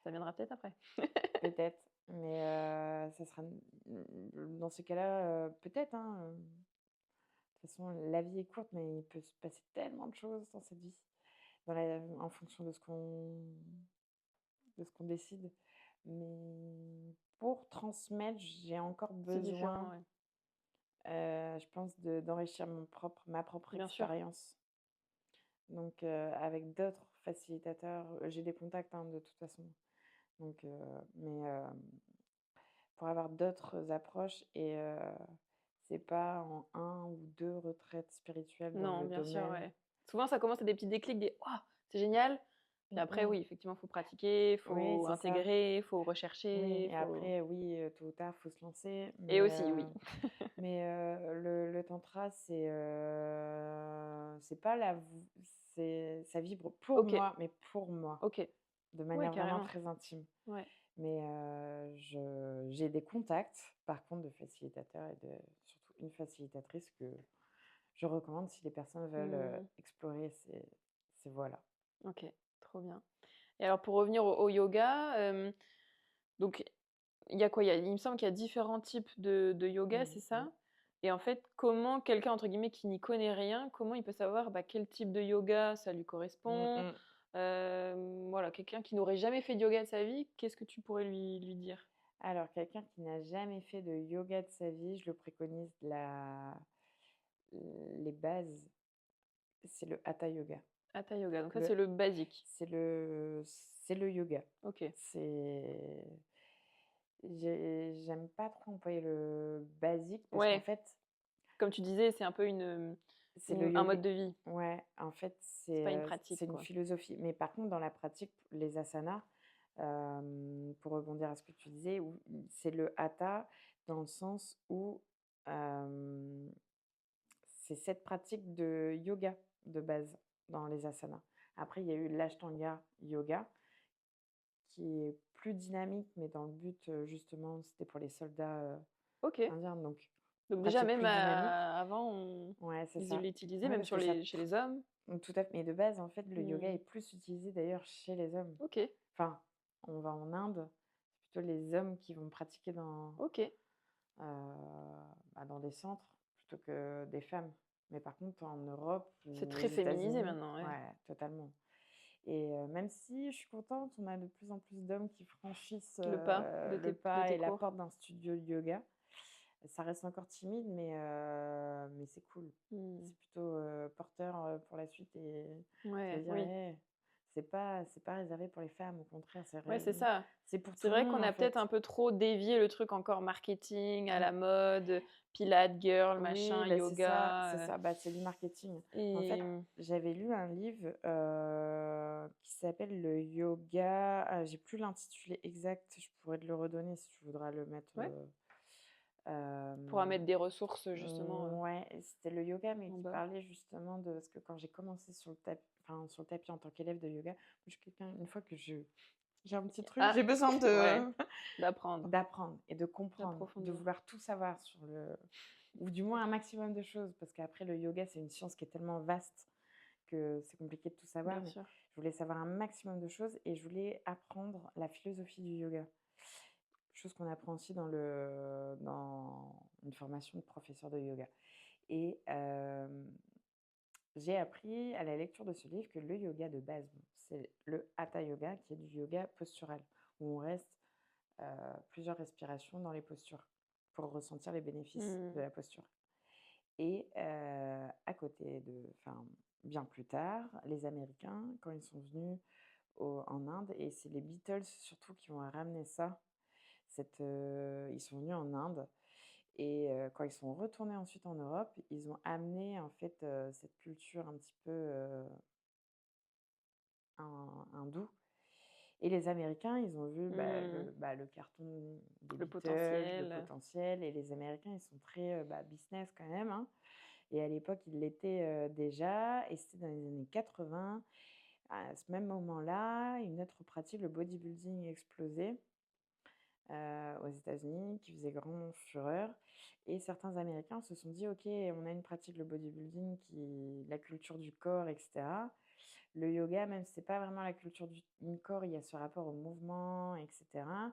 ça viendra peut-être après. Peut-être, mais ça sera dans ces cas-là, peut-être, hein, toute façon, la vie est courte, mais il peut se passer tellement de choses dans cette vie, en fonction de ce qu'on décide. Mais pour transmettre, j'ai encore C'est différent, besoin, ouais. je pense d'enrichir ma propre Bien sûr. expérience. Donc avec d'autres facilitateurs, j'ai des contacts, hein, de toute façon. Donc mais pour avoir d'autres approches et c'est pas en un ou 2 retraites spirituelles dans Non, le bien sûr, domaine. ouais. Souvent, ça commence à des petits déclics, des: «Waouh, c'est génial!» Puis Mmh après, mh. oui, effectivement, il faut pratiquer, il Oui, faut c'est ça. intégrer, il faut Oui rechercher, il et faut après, oui, tôt ou tard, faut se lancer. et aussi, oui. Le tantra, c'est pas la v c'est ça vibre pour OK, moi, mais pour moi, OK. de Ouais, manière vraiment carrément. très intime. Ouais. Mais je j'ai des contacts, par contre, de facilitateurs et surtout une facilitatrice que je recommande si les personnes veulent, Mmh. explorer ces voies-là. OK, trop bien. Et alors pour revenir au yoga, donc il y a quoi? Il me semble qu'il y a différents types de yoga, Mmh c'est mh. ça? Et en fait, comment quelqu'un, entre guillemets, qui n'y connaît rien, comment il peut savoir, bah, quel type de yoga ça lui Mmh correspond? mh. Voilà, quelqu'un qui n'aurait jamais fait de yoga de sa vie, qu'est-ce que tu pourrais lui dire? Alors quelqu'un qui n'a jamais fait de yoga de sa vie, je le préconise les bases, c'est le hatha yoga. Hatha yoga, donc ça, Le c'est le basique. c'est le yoga. OK. C'est j'aime pas trop employer le basique parce qu'en Ouais, fait, comme tu disais, c'est un peu c'est le un yoga. mode de vie. Ouais, en fait, C'est pas une c'est pratique, une quoi. philosophie. Mais par contre, dans la pratique, les asanas, pour rebondir à ce que tu disais, c'est le hatha dans le sens où, hem, c'est cette pratique de yoga de base dans les asanas. Après, il y a eu l'ashtanga yoga qui est plus dynamique, mais dans le but, justement, c'était pour les soldats, OK. indiens, donc Donc déjà, pratique même, plus dynamique. avant, on Ouais, c'est ils ça. l'utilisaient Ouais, même parce que ça chez les hommes? tout à fait, mais de base, en fait, le yoga est Mmh. plus utilisé d'ailleurs chez les hommes. OK, Enfin, on va en Inde, c'est plutôt les hommes qui vont pratiquer OK. dans des centres plutôt que des femmes. Mais par contre, en Europe C'est ou aux très féminisé États-Unis, maintenant, ouais. ouais, totalement. Et même si je suis contente, on a de plus en plus d'hommes qui franchissent, Le pas le de pas tes et la cours? porte d'un studio de yoga. Ça reste encore timide, mais c'est cool. Mmh. C'est plutôt, porteur, pour la suite et ça veut Ouais, dire: oui. «Hey, c'est pas réservé pour les femmes, au contraire, Ouais, c'est ça. c'est pour C'est tout le vrai monde, qu'on en a peut-être un fait». peu trop dévié le truc encore marketing, à Mmh. la mode, pilates girl, Oui, machin, bah, c'est yoga, ça, bah, c'est du marketing. En et fait, j'avais lu un livre, qui s'appelle le yoga, j'ai plus l'intitulé exact, je pourrais te le redonner si tu voudras le mettre, ouais, pourra hem, mettre des ressources, justement, ouais, c'était le yoga, mais en qui bas. parlait justement de parce que quand j'ai commencé sur le tapis en tant qu'élève de yoga, moi je suis quelqu'un, une fois que j'ai un petit truc, Ah! j'ai besoin Ouais, de d'apprendre, d'apprendre et de comprendre, de d'approfondir. vouloir tout savoir sur le ou du moins un maximum de choses, parce qu'après le yoga, c'est une science qui est tellement vaste que c'est compliqué de tout savoir, Bien mais sûr. je voulais savoir un maximum de choses et je voulais apprendre la philosophie du yoga. Chose qu'on apprend aussi dans une formation de professeur de yoga et j'ai appris à la lecture de ce livre que le yoga de base, bon, c'est le hatha yoga qui est du yoga postural, où on reste, plusieurs respirations dans les postures pour ressentir les bénéfices de Mmh. la posture. Et à côté bien plus tard, les Américains, quand ils sont venus en Inde, et c'est les Beatles surtout qui ont ramené ça, ils sont venus en Inde et quand ils sont retournés ensuite en Europe, ils ont amené en fait, cette culture un petit peu, hindoue, et les Américains, ils ont vu, Mmh. le carton des Le Beatles, le potentiel, potentiel, et les Américains, ils sont très, business quand même, hein, et à l'époque, ils l'étaient, déjà, et c'était dans les années 80. À ce même moment-là, une autre pratique, le bodybuilding, explosait, aux États-Unis, qui faisait grand fureur, et certains Américains se sont dit: «OK, on a une pratique, le bodybuilding, la culture du corps et cetera. Le yoga, même si c'est pas vraiment la culture du corps, il y a ce rapport au mouvement et cetera.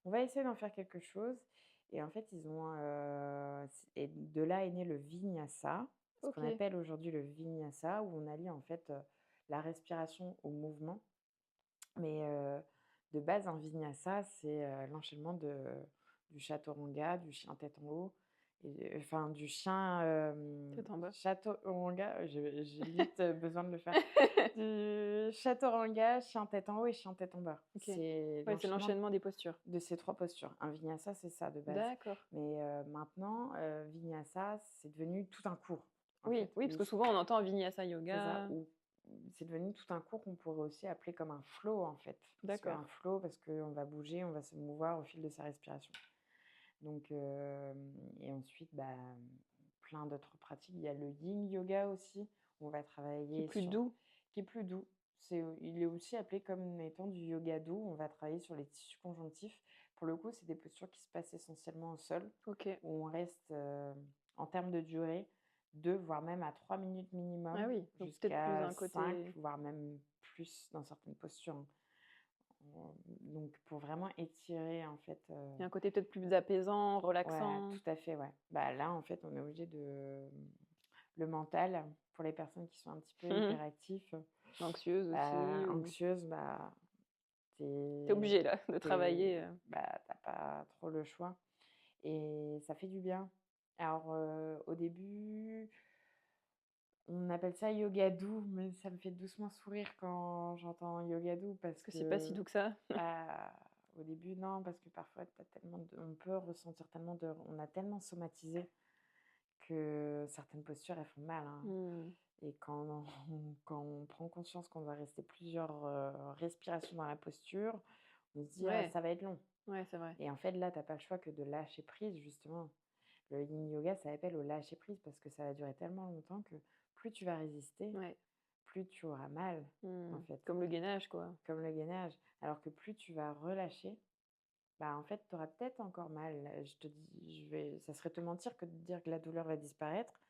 On va essayer d'en faire quelque chose», et en fait, ils ont, et de là est né le vinyasa, ce qu'on OK. appelle aujourd'hui le vinyasa, où on allie en fait, la respiration au mouvement. Mais, de base, un vinyasa, c'est, l'enchaînement du chaturanga, du chien tête en haut et enfin du chien, Tête en bas. chaturanga, j'ai limite, besoin de le faire. Du chaturanga, chien tête en haut et chien tête en bas. OK. C'est Ouais, c'est l'enchaînement l'enchaînement des postures. de ces 3 postures. Un vinyasa, c'est ça de base. D'accord. Mais, maintenant, vinyasa, c'est devenu tout un cours, en Oui, fait, oui, parce où que souvent on entend Vinyasa c'est ça, Yoga. où c'est devenu tout un cours qu'on pourrait aussi appeler comme un flow, en fait. C'est un D'accord. flow parce qu'on va bouger, on va se mouvoir au fil de sa respiration. Donc, et ensuite, bah, plein d'autres pratiques. Il y a le yin yoga aussi, où on va Qui est travailler plus sur doux. qui est plus doux. Il est aussi appelé comme étant du yoga doux. On va travailler sur les tissus conjonctifs. Pour le coup, c'est des postures qui se passent essentiellement au sol, OK. où on reste, en termes de durée, 2 voire même à 3 minutes Ah minimum, oui, donc peut-être plus jusqu'à un 5 côté voire même plus dans certaines postures, hein. Donc pour vraiment étirer en fait, il y a un côté peut-être plus apaisant, ouais, relaxant, tout à fait, ouais. Bah, là, en fait, on est obligé le mental, pour les personnes qui sont un petit peu hyperactifs, anxieuse aussi ou anxieuses, bah, tu tu es obligé là de travailler, bah, tu pas trop le choix et ça fait du bien. Alors, au début, on appelle ça yoga doux, mais ça me fait doucement sourire quand j'entends yoga doux parce que c'est pas si que, doux que ça. bah, au début, non, parce que parfois, on peut ressentir tellement de on a tellement somatisé que certaines postures, elles font mal, hein. Mmh. Et quand on prend conscience qu'on va rester plusieurs, respirations dans la posture, on se dit: «Ah, Ouais, ça va être long» ouais, c'est vrai. et en fait, là, tu as pas le choix que de lâcher prise, justement. Le yin yoga, ça appelle au lâcher prise parce que ça va durer tellement longtemps que plus tu vas résister, Ouais. plus tu auras mal, en Mmh. fait, Comme le gainage quoi. comme le gainage. Alors que plus tu vas relâcher, bah, en fait, tu auras peut-être encore mal. Ça serait te mentir que de dire que la douleur va disparaître,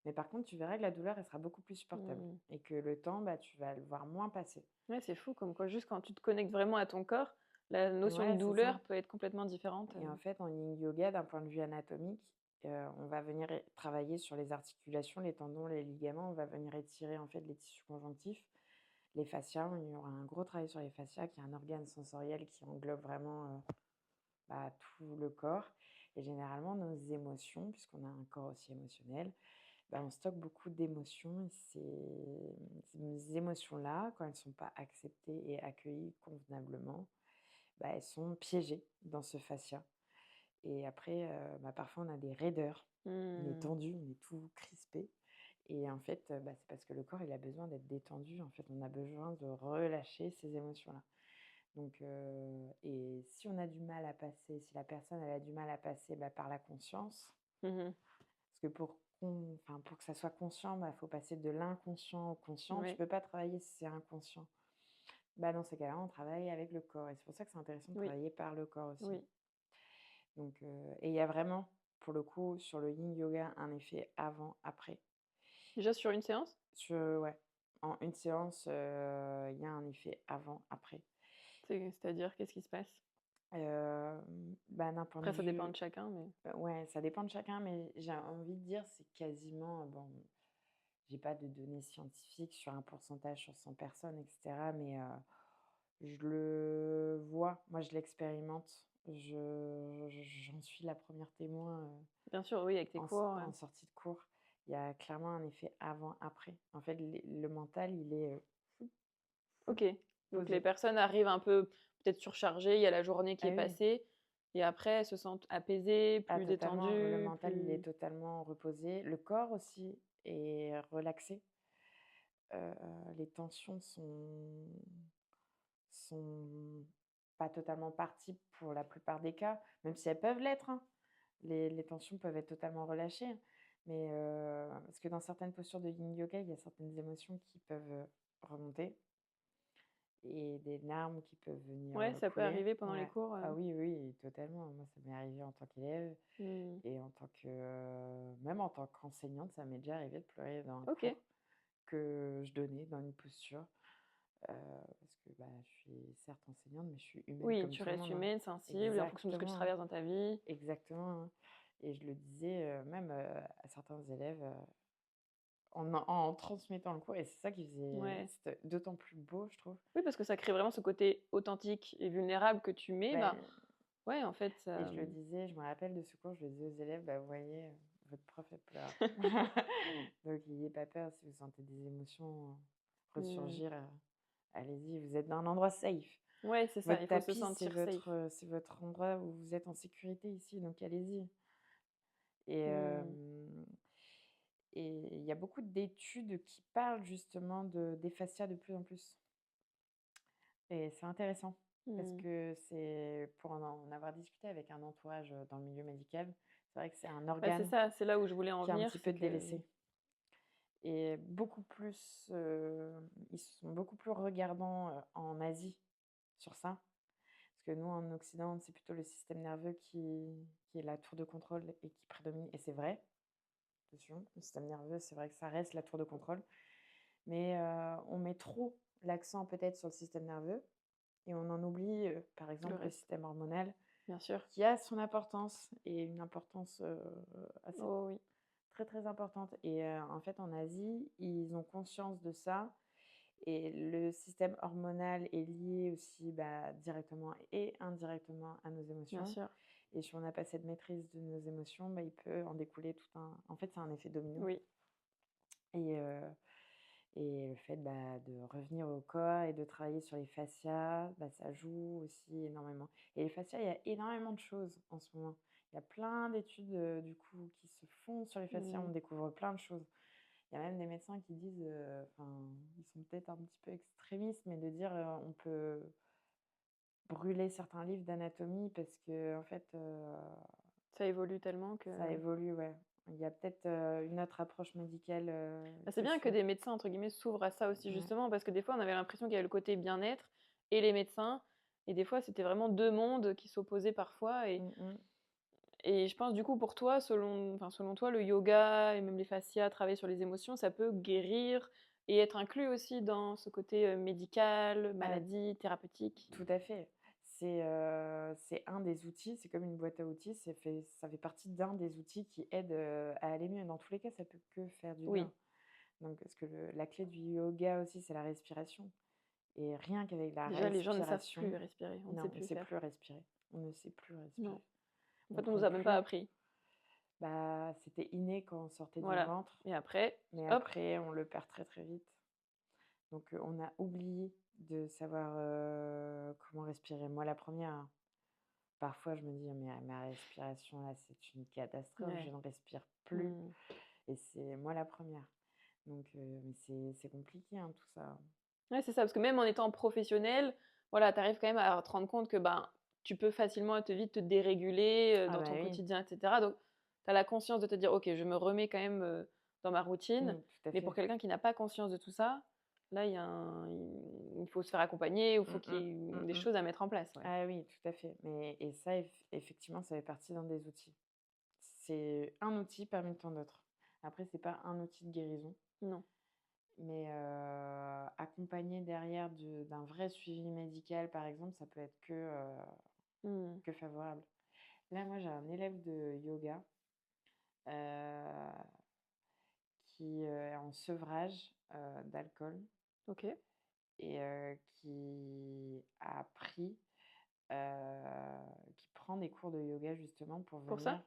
mais par contre, tu verras que la douleur, elle sera beaucoup plus supportable Mmh. et que le temps, bah, tu vas le voir moins passer. Ouais, c'est fou comme quoi juste quand tu te connectes vraiment à ton corps, la notion de Ouais, c'est ça douleur peut être complètement différente, et en fait, en yin yoga, d'un point de vue anatomique, on va venir travailler sur les articulations, les tendons, les ligaments. On va venir étirer, en fait, les tissus conjonctifs, les fascias. Il y aura un gros travail sur les fascias, qui est un organe sensoriel qui englobe vraiment, bah, tout le corps et généralement nos émotions, puisqu'on a un corps aussi émotionnel, bah, on stocke beaucoup d'émotions et ces émotions-là, quand elles ne sont pas acceptées et accueillies convenablement, bah, elles sont piégées dans ce fascia et après, bah, parfois on a des raideurs, on est mmh. tendu, on est tout crispé et en fait, bah, c'est parce que le corps, il a besoin d'être détendu. En fait, on a besoin de relâcher ces émotions-là. Donc, et si on a du mal à passer, si la personne elle a du mal à passer, bah, par la conscience, Mmh mh. parce que pour que ça soit conscient, bah, faut passer de l'inconscient au conscient. Tu Oui, peux pas travailler si c'est inconscient. Bah, dans ces cas-là, on travaille avec le corps et c'est pour ça que c'est intéressant de oui, travailler par le corps aussi. oui. Donc, et il y a vraiment, pour le coup, sur le yin yoga, un effet avant-après. Déjà sur une séance? Ouais, en une séance, il y a un effet avant-après. C'est-à-dire qu'est-ce qui se passe? Bah, d'un point de Après ça dépend vue de chacun mais ouais, ça dépend de chacun, mais j'ai envie de dire, c'est quasiment, bon, j'ai pas de données scientifiques sur un pourcentage sur 100 personnes et cetera, mais je le vois, moi je l'expérimente. J'en suis la première témoin, bien sûr, oui, avec tes cours, ouais. en sortie de cours. Il y a clairement un effet avant-après. En fait, le mental, il est, OK. Donc les posé. personnes arrivent un peu peut-être surchargées, il y a la journée qui Ah est oui, passée et après elles se sentent apaisées, ah plus totalement, le détendues, mental, il est plus totalement reposé. Le corps aussi est relaxé. Les tensions sont pas totalement parties pour la plupart des cas, même si elles peuvent l'être, hein. Les tensions peuvent être totalement relâchées, hein, mais parce que dans certaines postures de yin yoga, il y a certaines émotions qui peuvent, remonter et des larmes qui peuvent venir, ouais, ça peut couler. arriver pendant les Ouais. cours, Ah oui, oui, totalement. Moi, ça m'est arrivé en tant qu'élève mmh. et en tant que, même en tant qu'enseignante, ça m'est déjà arrivé de pleurer dans un OK. cours que je donnais dans une posture. Parce que, bah, je suis certes enseignante, mais je suis humaine Oui, comme tu tout le restes monde, hein. humaine, sensible en fonction de ce que tu Exactement, traverses dans ta vie. exactement, hein et je le disais, même, à certains élèves, en transmettant le cours et c'est ça qui faisait Ouais. c'était d'autant plus beau, je trouve. Oui, parce que ça crée vraiment ce côté authentique et vulnérable que tu mets, bah, Bah, ouais, en fait, et ça, je le disais, je me rappelle de ce cours, je le disais aux élèves: «Bah, vous voyez, votre prof, elle pleure. Donc n'ayez pas peur si vous sentez des émotions, mmh, ressurgir, allez-y, vous êtes dans un endroit safe. ouais, c'est ça, Votre il faut se tapis, sentir safe. c'est votre endroit où vous êtes en sécurité ici, donc allez-y». Et Mmh, et il y a beaucoup d'études qui parlent justement des fascias de plus en plus et c'est intéressant parce mmh. que c'est pour en avoir discuté avec un entourage, dans le milieu médical, c'est vrai que c'est un Bah, c'est organe ça, c'est là où je voulais en qui est un venir, petit c'est peu que délaissé et beaucoup plus, ils sont beaucoup plus regardants, en Asie sur ça. Parce que nous, en Occident, c'est plutôt le système nerveux qui est la tour de contrôle et qui prédomine et c'est vrai, attention, le système nerveux, c'est vrai que ça reste la tour de contrôle. Mais on met trop l'accent peut-être sur le système nerveux et on en oublie, par le exemple, le reste, système hormonal bien sûr. qui a son importance et une importance, assez Oh oui, très, très importante et en fait, en Asie, ils ont conscience de ça et le système hormonal est lié aussi, bah, directement et indirectement à nos bien émotions sûr. et si on n'a pas cette maîtrise de nos émotions, bah, il peut en découler tout un en fait, c'est un effet domino Oui, et le fait, bah, de revenir au corps et de travailler sur les fascias, bah, ça joue aussi énormément. Et les fascias, il y a énormément de choses en ce moment. Il y a plein d'études, du coup, qui se font sur les fascias. On mmh. découvre plein de choses. Il y a même des médecins qui disent, enfin, ils sont peut-être un petit peu extrémistes, mais de dire, on peut brûler certains livres d'anatomie parce que en fait, Ça évolue tellement que ça évolue, ouais. Il y a peut-être, une autre approche médicale, bah, c'est bien que dessus. des médecins, entre guillemets, «s'ouvrent» à ça aussi Ouais. justement parce que des fois, on avait l'impression qu'il y avait le côté bien-être et les médecins et des fois, c'était vraiment 2 mondes qui s'opposaient parfois Mmh mh. et je pense du coup pour toi, selon toi, le yoga et même les fascias, travailler sur les émotions, ça peut guérir et être inclus aussi dans ce côté, médical, Bah, maladie, thérapeutique? tout à fait. C'est un des outils, c'est comme une boîte à outils, ça fait partie d'un des outils qui aide, à aller mieux. Dans tous les cas, ça peut que faire du Oui, bien. Donc parce que la clé du yoga aussi, c'est la respiration et rien qu'avec la déjà les gens ne savent plus respiration respirer, on ne non, sait on ne plus sait faire. plus respirer. On ne sait plus Non, respirer. en On fait, on nous prend a même pas plus appris. bah, c'était inné quand on sortait du Voilà ventre, et après, mais hop, après on le perd très, très vite. Donc on a oublié de savoir, comment respirer. Moi, la première, hein. Parfois, je me dis: «Mais ma respiration là, c'est une catastrophe, je ouais, ne respire plus» mmh. et c'est moi la première. Donc mais c'est compliqué, hein, tout ça. Ouais, c'est ça, parce que même en étant professionnel, voilà, tu arrives quand même à te rendre compte que, ben, tu peux facilement te vite te déréguler, Ah dans bah ton oui, quotidien et cetera, donc tu as la conscience de te dire: «OK, je me remets quand même, dans ma routine». tout à Mais pour fait. quelqu'un qui n'a pas conscience de tout ça, là, il faut se faire accompagner ou faut Mmh qu'il mh. y ait Mmh des mh. choses à mettre en place, ouais. Ah oui, tout à fait. Mais et ça effectivement, ça fait partie d'un des outils. C'est un outil parmi tant d'autres. Après, c'est pas un outil de guérison, Non. mais accompagné derrière d'un vrai suivi médical, par exemple, ça peut être Mmh. que favorable. Là, moi, j'ai un élève de yoga, heu, qui, est en sevrage, d'alcool OK. et qui a appris, qui prend des cours de yoga justement pour Pour venir ça?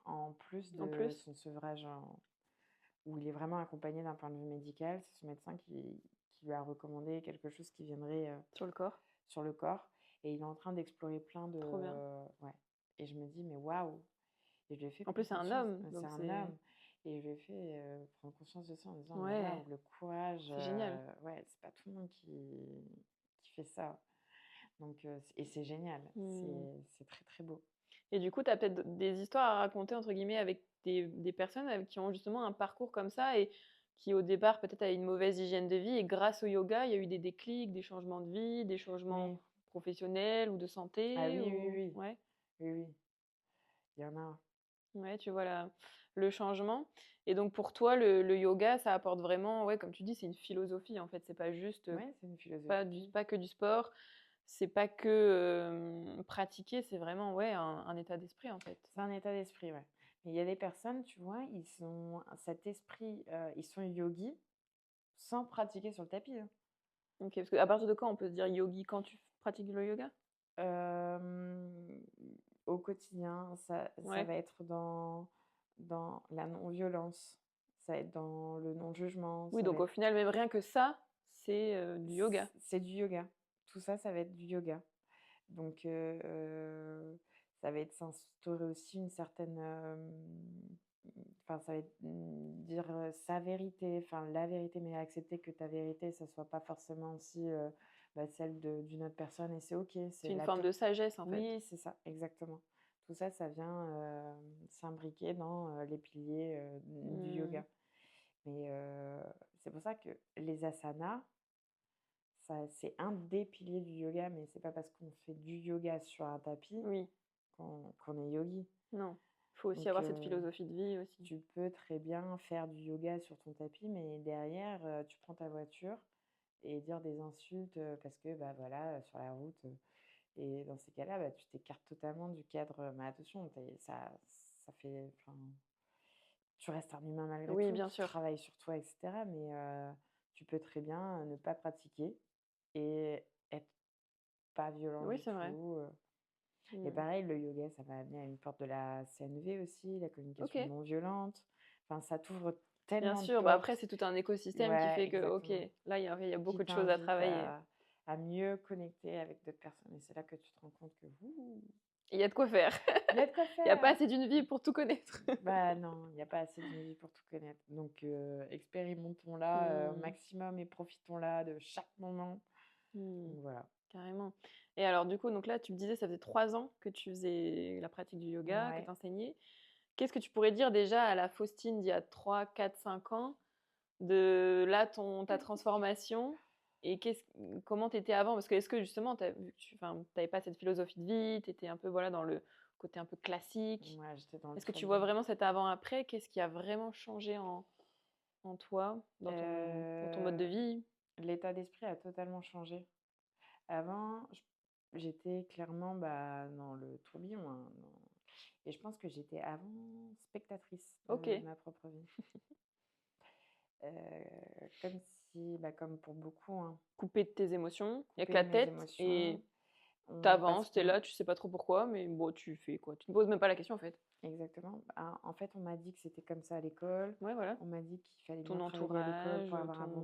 en plus En de plus? son sevrage où il est vraiment accompagné d'un point de vue médical. C'est son médecin qui lui a recommandé quelque chose qui viendrait, Sur le corps? sur le corps et il est en train d'explorer plein Trop bien. de ouais et je me dis: «Mais waouh!» et je lui ai fait En plus, prendre c'est un conscience homme, c'est donc un c'est homme et je lui ai fait, prendre conscience de ça en disant: «Mais ouais, waouh, le courage, c'est génial. ouais, c'est pas tout le monde qui fait ça». Donc et c'est génial, Mmh. c'est très, très beau. Et du coup, tu as peut-être des histoires à raconter entre guillemets avec des personnes qui ont justement un parcours comme ça et qui au départ peut-être avaient une mauvaise hygiène de vie et grâce au yoga, il y a eu des déclics, des changements de vie, des changements Oui. professionnels ou de Ah santé oui, oui, ou oui. ouais, Oui, oui, il y en a. ouais, tu vois le changement et donc pour toi le yoga, ça apporte vraiment ouais, comme tu dis, c'est une philosophie en fait, c'est pas juste, Ouais, c'est une philosophie de vie. pas que du sport, c'est pas que, pratiquer, c'est vraiment, ouais, un état d'esprit, en fait. C'est un état d'esprit, ouais. Mais il y a des personnes, tu vois, ils sont yogis sans pratiquer sur le tapis, hein. OK, parce qu'à partir de quand on peut se dire yogi? Quand tu pratiques le yoga? Hem, Au quotidien, ça Ouais. va être dans la non-violence, ça va être dans le non-jugement, Oui, ça va donc au être final, même rien que ça, c'est, du yoga? c'est du yoga. Tout ça, ça va être du yoga. Donc ça va être s'instaurer aussi une certaine, enfin ça va être, dire, sa vérité, enfin la vérité, mais accepter que ta vérité, ça soit pas forcément aussi, celle d'une autre personne et c'est OK, c'est C'est une la forme to de sagesse, en fait. oui, c'est ça, exactement. Tout ça, ça vient, s'imbriquer dans, les piliers, du Mmh. yoga. Mais c'est pour ça que les asanas, ça c'est un des piliers du yoga, mais c'est pas parce qu'on fait du yoga sur un tapis Oui, qu'on est yogi. non. Il faut aussi Donc avoir cette philosophie de vie aussi. tu peux très bien faire du yoga sur ton tapis, mais derrière, tu prends ta voiture et dire des insultes, parce que, bah, voilà, sur la route, et dans ces cas-là, bah, tu t'écartes totalement du cadre, mais attention, ça fait enfin, tu restes un humain malgré Oui, tout, bien tu sûr. travailles sur toi et cetera, mais tu peux très bien, ne pas pratiquer et être pas violent Oui, du c'est vrai. tout. Et Mmh. pareil, le yoga, ça m'a amené à une porte de la CNV aussi, la communication OK. non violente. Enfin, ça t'ouvre Bien tellement de sûr, bah, après, portes. c'est tout un écosystème qui Ouais, fait que, OK, exactement. là, il y a Qui beaucoup de choses à t'invite travailler. à mieux connecter avec d'autres personnes. Et c'est là que tu te rends compte que, ouh, Il y a de quoi faire. il y a de quoi Il y a pas faire. assez d'une vie pour tout connaître. Bah non, il n'y a pas assez d'une vie pour tout connaître. Donc, expérimentons-la au Mmh. maximum et profitons-la de chaque moment. Mmh. Donc voilà. Carrément. Et alors, du coup, donc là, tu me disais, ça faisait 3 ans que tu faisais la pratique du yoga, que tu Ouais. enseignais. Qu'est-ce que tu pourrais dire déjà à la Faustine d'il y a 3, 4, 5 ans, de là, ta transformation et comment tu étais avant? Parce que est-ce que justement, vu que tu avais pas cette philosophie de vie, tu étais un peu, voilà, dans le côté un peu classique. Ouais, j'étais dans le Est-ce que tu vois tradit. vraiment cet avant-après? Qu'est-ce qui a vraiment changé en toi, dans ton mode de Euh, vie? L'état d'esprit a totalement changé. Avant, j'étais clairement, bah, dans le tourbillon, hein, et je pense que j'étais avant spectatrice de OK. ma propre vie. Comme si, bah, comme pour beaucoup, hein, Couper de tes émotions, il y a que couper la de mes tête émotions, et parce t'avances, t'es qu'on là, tu sais pas trop pourquoi, mais bon, tu fais quoi. Tu te poses même pas la question, en fait. exactement. Bah, en fait, on m'a dit que c'était comme ça à l'école. Ouais, voilà. On m'a dit qu'il fallait Ton bien travailler à l'école entourage, pour avoir un bon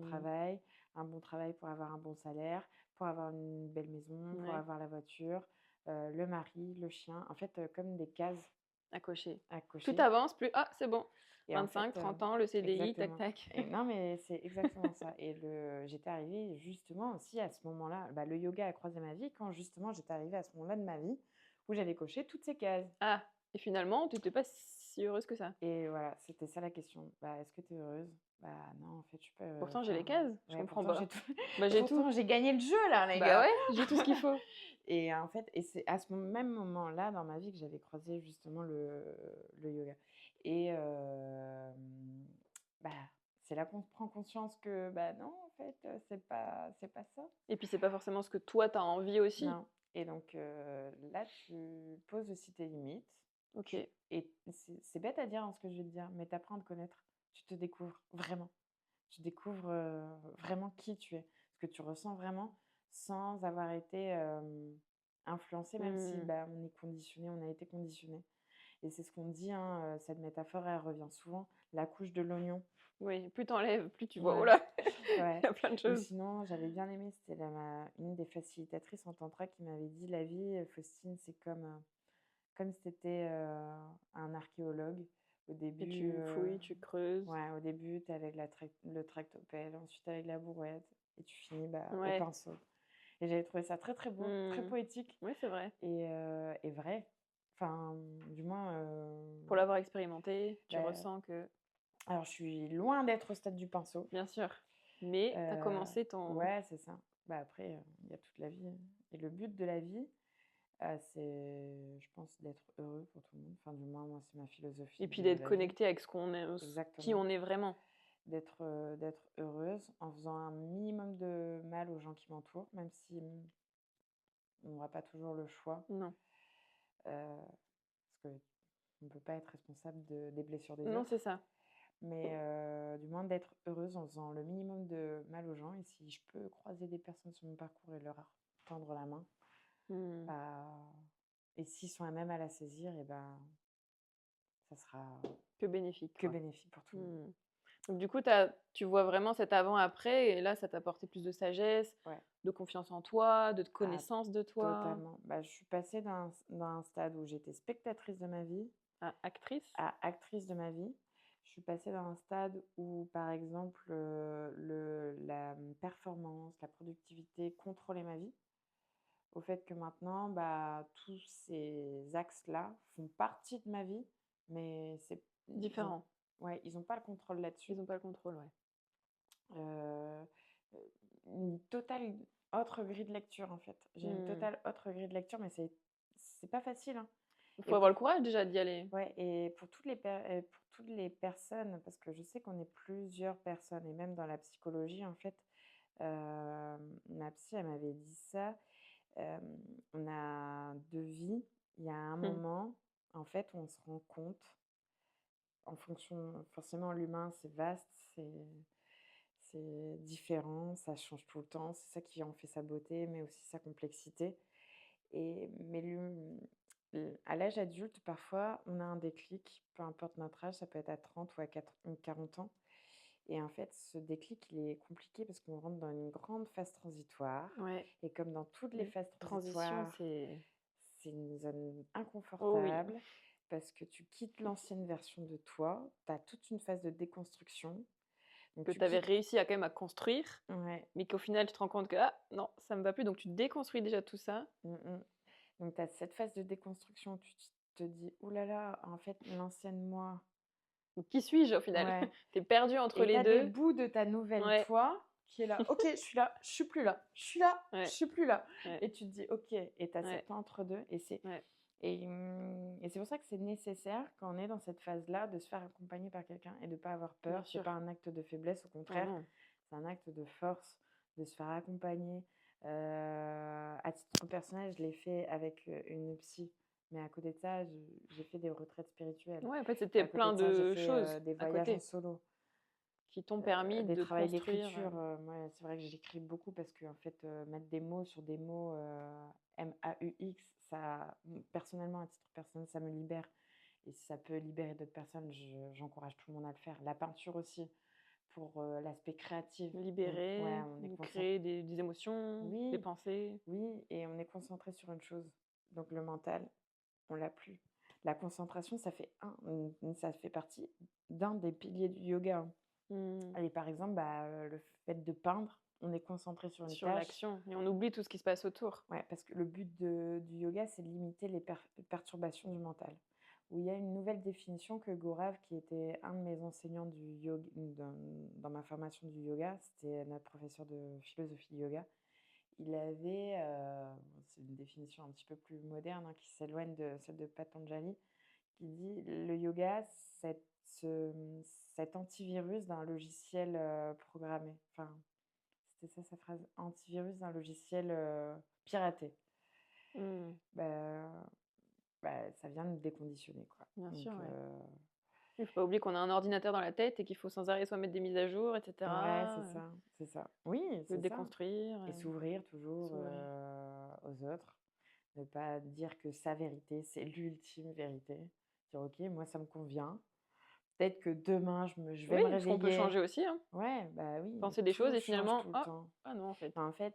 travail pour avoir un bon salaire, pour avoir une belle maison, pour ouais, avoir la voiture, le mari, le chien. En fait, comme des cases à cocher. à Plus cocher. t'avances, plus: «Ah, c'est bon, Et en fait, 25, 30 ans, le CDI, tac, exactement. tac». Et non, mais c'est exactement ça. Et j'étais arrivée justement aussi à ce moment-là, bah, le yoga a croisé ma vie quand justement j'étais arrivée à ce moment-là de ma vie où j'avais coché toutes ces cases. Ah et finalement, tu étais pas si heureuse que ça. Et voilà, c'était ça la question. Bah, est-ce que tu es heureuse? Bah non, en fait, je suis pas Pourtant, j'ai les enfin, cases, je ouais, comprends pourtant j'ai pas. tout Bah, j'ai tout. pourtant j'ai gagné le jeu là, les Bah, gars. ouais, j'ai tout ce qu'il faut. Et en fait c'est à ce même moment-là dans ma vie que j'avais croisé justement le yoga. Et bah, c'est là qu'on prend conscience que, bah, non, en fait, c'est pas ça. Et puis, c'est pas forcément ce que toi, tu as envie aussi. Non. Et donc là, tu poses aussi tes limites. OK. Et c'est bête à dire, hein, ce que je vais te dire, mais tu apprends à te connaître. Tu te découvres vraiment. Tu découvres, vraiment qui tu es, ce que tu ressens vraiment sans avoir été, influencé, même si, Mmh. bah, on a été conditionné. Et c'est ce qu'on dit, hein, cette métaphore, elle revient souvent, la couche de l'oignon. Oui, plus t'enlèves, plus tu vois. Oh Ouais, là! Il ouais. y a plein de Ou choses. sinon, j'avais bien aimé, c'était une des facilitatrices en tantra qui m'avait dit: «La vie, Faustine, c'est comme si tu étais, un archéologue. Au Et début, tu fouilles, tu creuses. ouais, au début, tu es avec le tractopelle, ensuite avec la brouette et tu finis, bah, au Ouais. pinceau». Et j'avais trouvé ça très, très beau, très Mmh. poétique Oui, c'est vrai. et vrai. Enfin, du moins, Pour l'avoir expérimenté, tu bah, ressens que alors je suis loin d'être au stade du pinceau. bien sûr, mais tu as Heu, commencé ton ouais, c'est ça. Bah, après, il y a toute la vie, hein. Et le but de la vie, c'est, je pense, d'être heureux pour tout le monde. Enfin, du moins, moi, c'est ma et philosophie puis de d'être la vie. connecté avec ce qu'on est, qui Exactement. on est vraiment. D'être heureuse en faisant un minimum de mal aux gens qui m'entourent, même si, On n'aura pas toujours le choix, Non. parce qu'on ne peut pas être responsable des blessures des Non, autres. c'est ça. Mais du moins d'être heureuse en faisant le minimum de mal aux gens. Et si je peux croiser des personnes sur mon parcours et leur tendre la main, Mmh. bah, et s'ils sont à même à la saisir, et ben, ça sera Que bénéfique, que quoi. bénéfique pour tout le monde. Mmh. Donc du coup, tu vois vraiment cet avant-après et là, ça t'a apporté plus de sagesse, Ouais, de confiance en toi, de ah, connaissance de toi, totalement. Bah, je suis passée d'un stade où j'étais spectatrice de ma vie actrice? à actrice de ma vie. Je suis passée dans un stade où, par exemple, la performance, la productivité contrôlait ma vie. Au fait que maintenant, bah, tous ces axes-là font partie de ma vie, mais Différent. ils ont pas le contrôle Ils là-dessus. ont pas le contrôle, ouais. Heu, une totale autre grille de lecture, en fait. J'ai une Mmh. totale autre grille de lecture, mais c'est pas facile, hein. Il Et faut avoir le pour courage déjà d'y aller. Ouais, et pour toutes les personnes, parce que je sais qu'on est plusieurs personnes et même dans la psychologie, en fait, ma psy, elle m'avait dit ça, on a 2 vies. Il y a un Mmh. moment, en fait, où on se rend compte, en fonction forcément l'humain, c'est vaste, c'est différent, ça change tout le temps, c'est ça qui en fait sa beauté, mais aussi sa complexité. Mais à l'âge adulte, parfois, on a un déclic, peu importe notre âge, ça peut être à 30 ou à 40 ans. Et en fait, ce déclic, il est compliqué parce qu'on rentre dans une grande phase transitoire. Ouais. Et comme dans toutes les Mmh. phases Transition, transitoires, c'est c'est une zone oh oui, inconfortable parce que tu quittes l'ancienne version de toi, tu as toute une phase de déconstruction. Donc que tu tu avais quittes. réussi à quand même à construire, Ouais. mais qu'au final, tu te rends compte que: «Ah non, ça me va plus», donc tu déconstruis déjà tout ça. Mm, mm. Donc tu as cette phase de déconstruction où tu te dis, ouh là là, en fait, l'ancienne moi. Donc qui suis-je au final? Ouais. Tu es perdu entre Et tu les as des 2. bouts de ta nouvelle Ouais, toi qui est là: «OK, je suis là, je suis plus là, je suis là, je ouais, suis plus là» ouais, et tu te dis: «OK» et tu as ouais, cet entre-deux ouais, et c'est pour ça que c'est nécessaire quand on est dans cette phase-là de se faire accompagner par quelqu'un et de pas avoir bien peur. C'est sûr. pas un acte de faiblesse, au Oh contraire, non. c'est un acte de force de se faire accompagner. À titre personnel, je l'ai fait avec, une psy, mais à côté de ça, j'ai fait des retraites spirituelles. Ouais, en fait, c'était À côté plein de ça, j'ai de fait, choses des à voyages en côté solo. qui t'ont permis Des de te travails construire, d'écriture, moi, c'est vrai que j'écris beaucoup parce qu'en fait, mettre des mots sur des mots, MAUX, ça, personnellement, à titre personnel, ça me libère et si ça peut libérer d'autres personnes, j'encourage tout le monde à le faire. La peinture aussi, pour, l'aspect créatif. Ouais, libérer, on est concentré. créer des émotions, des Oui, pensées. oui, et on est concentré sur une chose, donc le mental, on l'a plus. La concentration, ça fait partie d'un des piliers du yoga, hein. Mmh. Et par exemple, bah, le fait de peindre, on est concentré sur une Sur tâche. l'action et on oublie tout ce qui se passe autour. Ouais, parce que le but du yoga, c'est de limiter les perturbations du mental. Où il y a une nouvelle définition que Gaurav, qui était un de mes enseignants du yoga, dans ma formation du yoga, c'était notre professeur de philosophie du yoga. Il avait, c'est une définition un petit peu plus moderne, hein, qui s'éloigne de celle de Patanjali, qui dit le yoga, c'est cet antivirus d'un logiciel programmé. Enfin, c'était ça sa phrase, antivirus d'un logiciel piraté. Mmh. Bah, ça vient nous déconditionner, quoi. Bien Donc, sûr, ouais. Il faut pas oublier qu'on a un ordinateur dans la tête et qu'il faut sans arrêt soit mettre des mises à jour et ouais, cetera, c'est ça, c'est ça. Oui, le c'est ça. déconstruire, Et s'ouvrir toujours s'ouvrir. aux autres. Ne pas dire que sa vérité, c'est l'ultime vérité. Dire, ok, moi, ça me convient. Peut-être que demain, je vais Oui, me parce qu'on peut changer réveiller. aussi, hein. Ouais, bah oui, Penser des choses tout et change finalement: tout le «Ah! temps. Ah non, en fait». En fait,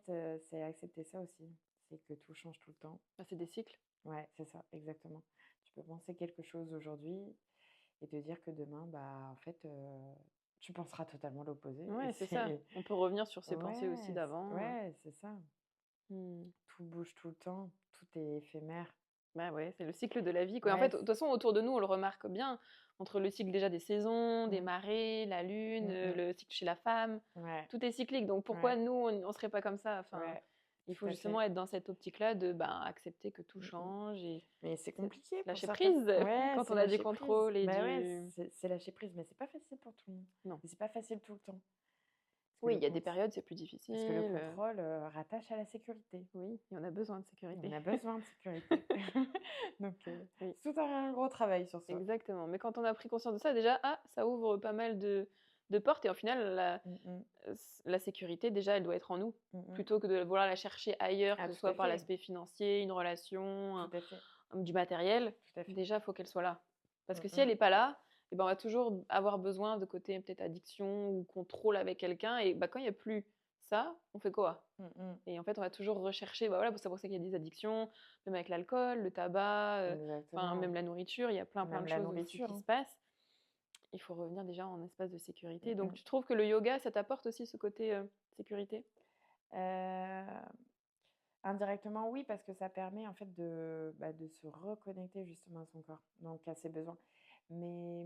c'est accepter ça aussi. C'est que tout change tout le temps. Bah, c'est des cycles. Ouais, c'est ça, exactement. Tu peux penser quelque chose aujourd'hui et te dire que demain, bah, en fait, tu penseras totalement l'opposé. Et Ouais, c'est ça. c'est On peut revenir sur ses pensées aussi ouais, d'avant. ouais, c'est ça. Mmh. Tout bouge tout le temps, tout est éphémère. Bah, ouais, c'est le cycle de la vie, quoi. En fait, Ouais, de toute façon, autour de nous, on le remarque bien, entre le cycle déjà des saisons, des mmh, marées, la lune, mmh. le cycle chez la femme, Ouais, tout est cyclique. Donc pourquoi ouais, nous, on serait pas comme ça? Enfin, ouais, il faut tout à justement fait. être dans cette optique-là de, ben, accepter que tout Mmh. change et Mais c'est c'est compliqué pour lâcher certaines. prise Ouais, quand c'est on a des lâcher prise. contrôles et Bah ouais, du c'est lâcher prise, mais c'est pas facile pour tout le monde. non. Et c'est pas facile tout le temps. ce que Oui, le il y a des cont périodes, c'est plus parce que le difficile, contrôle, rattache à la sécurité. oui, et on a besoin de On sécurité. a besoin de sécurité. Donc Oui, c'est tout un gros travail sur ça. exactement. Mais quand on a pris conscience de ça, déjà, ça ouvre pas mal de portes et au final, Mmh mh. la sécurité, déjà, elle doit être en nous, Mmh mh. plutôt que de vouloir la chercher ailleurs, Ah que ce tout à soit par fait, l'aspect financier, une relation, tout à fait, du matériel. tout à fait. Déjà, il faut qu'elle soit là. Parce Mmh que si elle mh. est pas là, et ben, on va toujours avoir besoin de côté peut-être addiction ou contrôle avec quelqu'un et bah, quand il y a plus ça, on fait quoi? Mmh mh. Et en fait, on va toujours rechercher, bah, voilà, c'est pour ça qu'il y a des addictions, même avec l'alcool, le tabac, enfin Exactement. même la nourriture, il y a plein de Même la choses aussi nourriture, qui hein. se passent. Il faut revenir déjà en espace de sécurité. Mmh Donc mh. tu trouves que le yoga, ça t'apporte aussi ce côté, sécurité? Heu, indirectement oui, parce que ça permet en fait de se reconnecter justement à son corps, donc à ses besoins. Mais,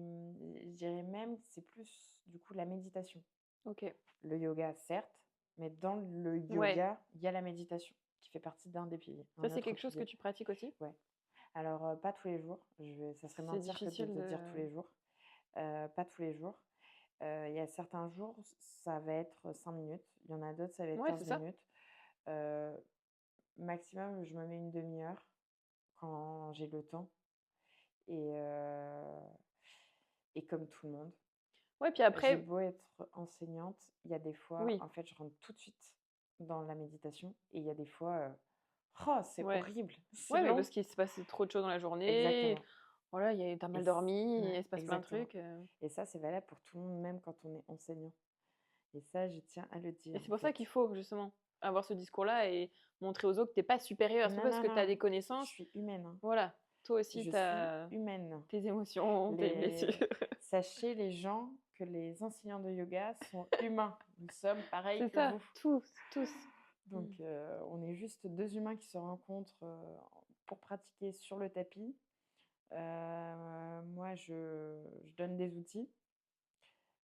je dirais même que c'est plus du coup la méditation. OK. Le yoga certes, mais dans le Ouais, yoga, il y a la méditation qui fait partie d'un des piliers, ça un c'est autre quelque chose que pilier. tu pratiques aussi? Ouais. Alors, pas tous les jours, ça serait C'est mentir que de difficile te dire tous de les jours. Pas tous les jours. Il y a certains jours, ça va être 5 minutes, il y en a d'autres, ça va être ouais, c'est 15 ça. minutes. Heu, maximum, je me mets une demi heure quand j'ai le temps et heu et comme tout le monde, Ouais, puis j'ai après beau être enseignante, il y a des fois, oui, en fait, je rentre tout de suite dans la méditation et il y a des fois, oh, c'est ouais. horrible, c'est Ouais, mais long. parce qu'il se passe trop de choses dans la journée, Exactement. voilà, tu Et mal c dormi, ouais, il se passe plein de exactement. trucs, Et ça, c'est valable pour tout le monde, même quand on est enseignant. Et ça, je tiens à le et dire, c'est en pour ça qu'il fait. faut justement avoir ce discours-là et montrer aux autres que tu es pas supérieur. C'est pas Non, parce non, que tu as non, des je connaissances, suis humaine, hein. voilà, toi aussi Je tu suis as humaine. tes émotions, tes blessures. Les Sachez les gens que les enseignants de yoga sont humains. Nous sommes pareils C'est que ça, vous. tous, tous. Mmh. Donc on est juste 2 humains qui se rencontrent, pour pratiquer sur le tapis. Moi, je donne des outils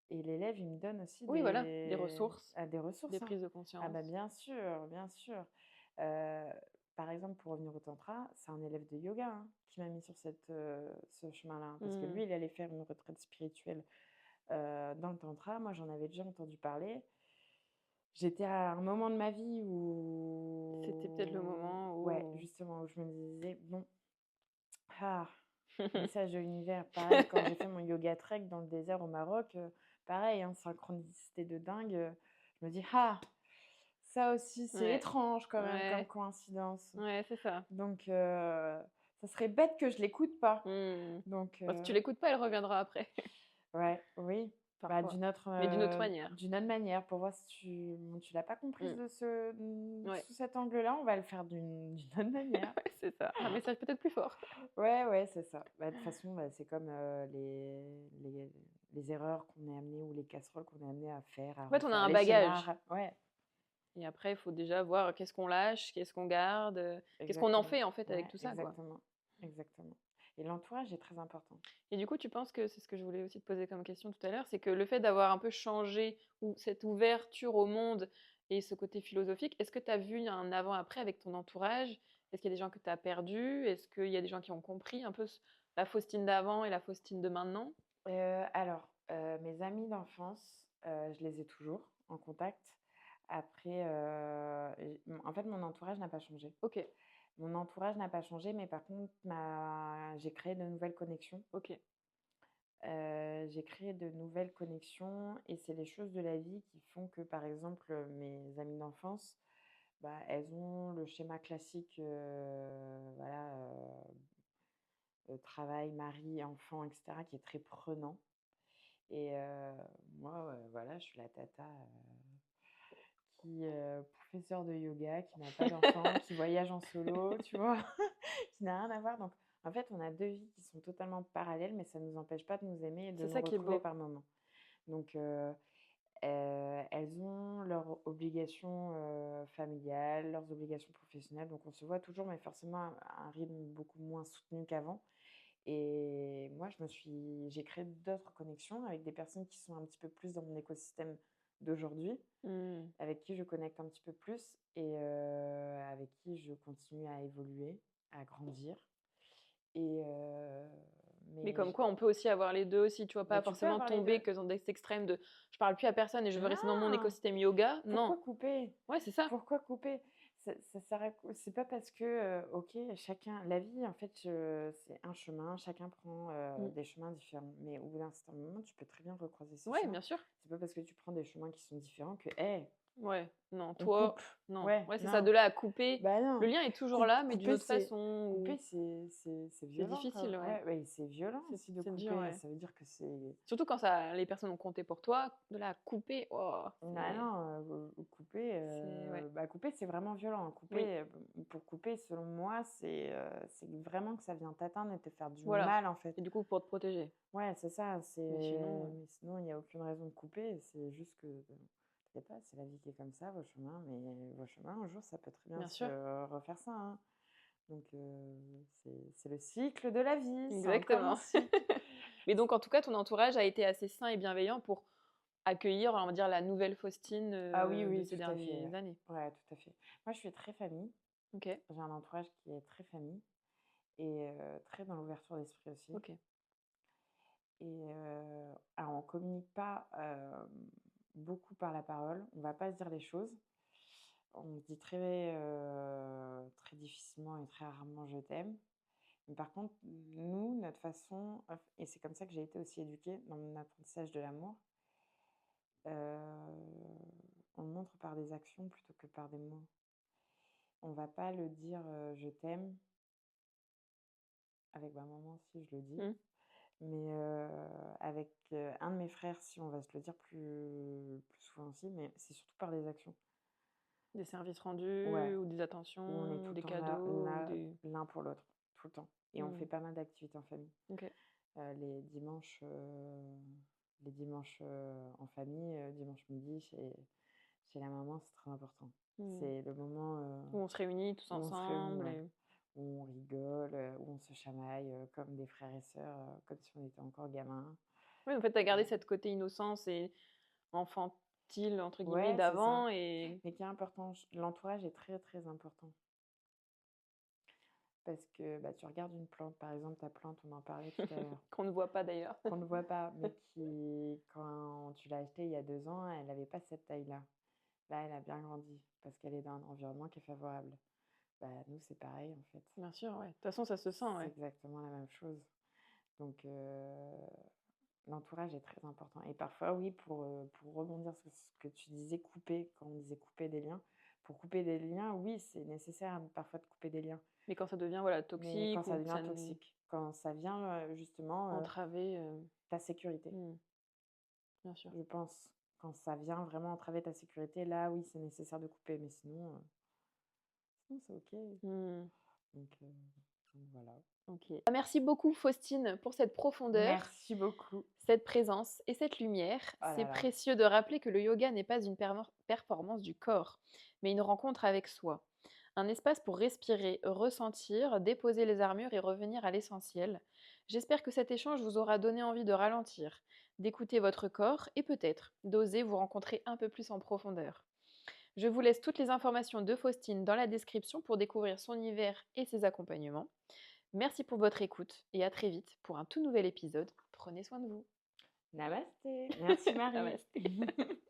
et l'élève, il me donne aussi Oui, voilà, des ressources, des des ressources, hein. prises de Ah bah, conscience. bien sûr, bien sûr. Heu, par exemple, pour revenir au tantra, c'est un élève de yoga, hein, qui m'a mis sur ce chemin-là, hein, parce que Mmh. lui, il allait faire une retraite spirituelle, dans le tantra. Moi, j'en avais déjà entendu parler. J'étais à un moment de ma vie C'était peut-être le où moment ouais, où justement, où je me disais: «Bon, ah, message de l'univers». Pareil, quand j'ai fait mon yoga trek dans le désert au Maroc, pareil, hein, synchronicité de dingue, je me dis: «Ah, ça aussi, c'est ouais, étrange quand même comme ouais, coïncidence». ouais, c'est ça. Donc ça serait bête que je l'écoute pas. Mmh. Donc Bah, si tu l'écoutes pas, elle reviendra après, ouais, oui, bah, parfois, mais d'une autre manière. d'une autre manière pour voir si tu l'as pas comprise Mmh. de Ouais, sous cet angle-là, on va le faire d'une autre manière. ouais, c'est ça. Un message peut-être plus fort. Ouais, ouais, c'est ça. Bah, de toute façon, bah, c'est comme, les erreurs qu'on est amené ou les casseroles qu'on est amené à faire, à En fait, on a refaire, un les schémas, bagage ouais, et après, il faut déjà voir qu'est-ce qu'on lâche, qu'est-ce qu'on garde, qu'est-ce qu'on en exactement. fait, en fait, avec Ouais, tout ça, quoi. exactement, exactement. Et l'entourage est très important. Et du coup, tu penses que c'est ce que je voulais aussi te poser comme question tout à l'heure, c'est que le fait d'avoir un peu changé ou cette ouverture au monde et ce côté philosophique, est-ce que tu as vu un avant-après avec ton entourage? Est-ce qu'il y a des gens que tu as perdus? Est-ce qu'il y a des gens qui ont compris un peu la Faustine d'avant et la Faustine de maintenant? Alors, mes amis d'enfance, je les ai toujours en contact. Après, en fait, mon entourage n'a pas changé. Ok, Mon entourage n'a pas changé, mais par contre, j'ai créé de nouvelles connexions. ok. J'ai créé de nouvelles connexions et c'est les choses de la vie qui font que, par exemple, mes amies d'enfance, bah, elles ont le schéma classique, voilà, travail, mari, enfant, et cetera, qui est très prenant et moi, voilà, je suis la tata, qui, professeure de yoga, qui n'a pas d'enfant, qui voyage en solo, tu vois? Qui n'a rien à voir donc en fait, on a 2 vies qui sont totalement parallèles, mais ça ne nous empêche pas de nous aimer et de C'est nous ça qui est retrouver beau. par moments. Donc elles ont leurs obligations, familiales, leurs obligations professionnelles, donc on se voit toujours, mais forcément à un rythme beaucoup moins soutenu qu'avant et moi j'ai créé d'autres connexions avec des personnes qui sont un petit peu plus dans mon écosystème d'aujourd'hui, Hmm. avec qui je connecte un petit peu plus et avec qui je continue à évoluer, à grandir et Mais Mais comme quoi, on peut aussi avoir les 2 aussi, tu vois? bah, Pas tu peux forcément avoir les tomber 2. que dans des extrêmes de: «Je parle plus à personne et je veux rester dans mon Non! écosystème yoga». Pourquoi Non. couper? Ouais, c'est ça. Pourquoi couper? Ça sert à quoi? C'est pas parce que, OK, chacun la vie, en fait, c'est un chemin, chacun prend, Mmh. des chemins différents. Mais au bout d'un certain moment, tu peux très bien recroiser ces Ouais, chemins. bien sûr. C'est pas parce que tu prends des chemins qui sont différents que, hey, Ouais, non, on coupe. toi, non. Ouais, Ouais, c'est ça, non. de là à couper, Bah, le non. lien est toujours là, mais d'une autre façon Couper, ou c'est c'est violent difficile, quand ouais. ouais, ouais, c'est violent aussi de C'est dur, couper. ouais. Ça veut dire que c'est Surtout quand ça les personnes ont compté pour toi, de là à couper, oh, non, non, couper, ouais. bah, couper, c'est vraiment violent. Oui, Couper, pour couper, selon moi, c'est vraiment que ça vient t'atteindre et te faire du voilà. mal, en fait. Et du coup, pour te protéger. Ouais, c'est ça, Mais sinon, mais sinon, il y a aucune raison de couper. C'est juste que, je sais pas, c'est la vie qui est comme ça, vos chemins, mais vos chemins, un jour, ça peut très bien bien se sûr, refaire ça, hein. Donc c'est le cycle de la vie, c'est encore un exactement. cycle. Mais donc en tout cas, ton entourage a été assez sain et bienveillant pour accueillir, on va dire, la nouvelle Faustine, Ah oui, de oui, ces tout à fait, dernières ouais. années. Ouais, tout à fait. Moi, je suis très famille. OK, J'ai un entourage qui est très famille et très dans l'ouverture d'esprit aussi. OK. Et alors on communique pas, beaucoup par la parole, on va pas se dire les choses. On se dit très difficilement et très rarement «je t'aime». Mais par contre, nous, notre façon et c'est comme ça que j'ai été aussi éduquée dans mon apprentissage de l'amour, on le montre par des actions plutôt que par des mots. On va pas le dire, «je t'aime» avec ma maman si je le dis. Mmh. Mais avec, un de mes frères, si, on va se le dire plus souvent aussi, mais c'est surtout par des actions. Des services Ouais, rendus ou des où on est attentions tout ou le des temps là cadeaux ou des l'un pour l'autre, tout le temps. Et on mmh. fait pas mal d'activités en famille. OK. Les dimanches, en famille, dimanche midi chez la maman, c'est très important. Mmh. C'est le moment, Où on se réunit tous où on se réunit, ensemble ouais, et où on rigole, où on se chamaille, comme des frères et sœurs, comme si on était encore gamins. oui, en fait, tu as gardé Heu, cette côté innocence et «infantile» entre guillemets ouais, c'est ça. d'avant et Mais qui est important. L'entourage est très, très important. Parce que bah, tu regardes une plante, par exemple, ta plante, on en parlait tout à l'heure, qu'on ne voit pas d'ailleurs. qu'on ne voit pas, mais qui, quand tu l'as achetée il y a 2 ans, elle n'avait pas cette taille-là. Là, elle a bien grandi parce qu'elle est dans un environnement qui est favorable. Bah, nous, c'est pareil, en fait. Bien sûr, ouais. De toute façon, ça se sent, C'est ouais. exactement la même chose. Donc, l'entourage est très important. Et parfois, oui, pour rebondir sur ce que tu disais, couper, quand on disait couper des liens, pour couper des liens, oui, c'est nécessaire parfois de couper des liens. Mais quand ça devient, voilà, Mais quand toxique ça ou que devient ça nous toxique, quand ça vient justement entraver, ta sécurité, mmh, bien sûr. je pense. Quand ça vient vraiment entraver ta sécurité, là, oui, c'est nécessaire de couper. Mais sinon c'est OK. Mmh, Donc voilà. OK. Ah, merci beaucoup Faustine pour cette profondeur, Merci beaucoup. cette présence et cette lumière. Oh C'est là là. précieux de rappeler que le yoga n'est pas une performance du corps, mais une rencontre avec soi. Un espace pour respirer, ressentir, déposer les armures et revenir à l'essentiel. J'espère que cet échange vous aura donné envie de ralentir, d'écouter votre corps et peut-être d'oser vous rencontrer un peu plus en profondeur. Je vous laisse toutes les informations de Faustine dans la description pour découvrir son univers et ses accompagnements. Merci pour votre écoute et à très vite pour un tout nouvel épisode. Prenez soin de vous. Namasté. Merci Marie. Namasté.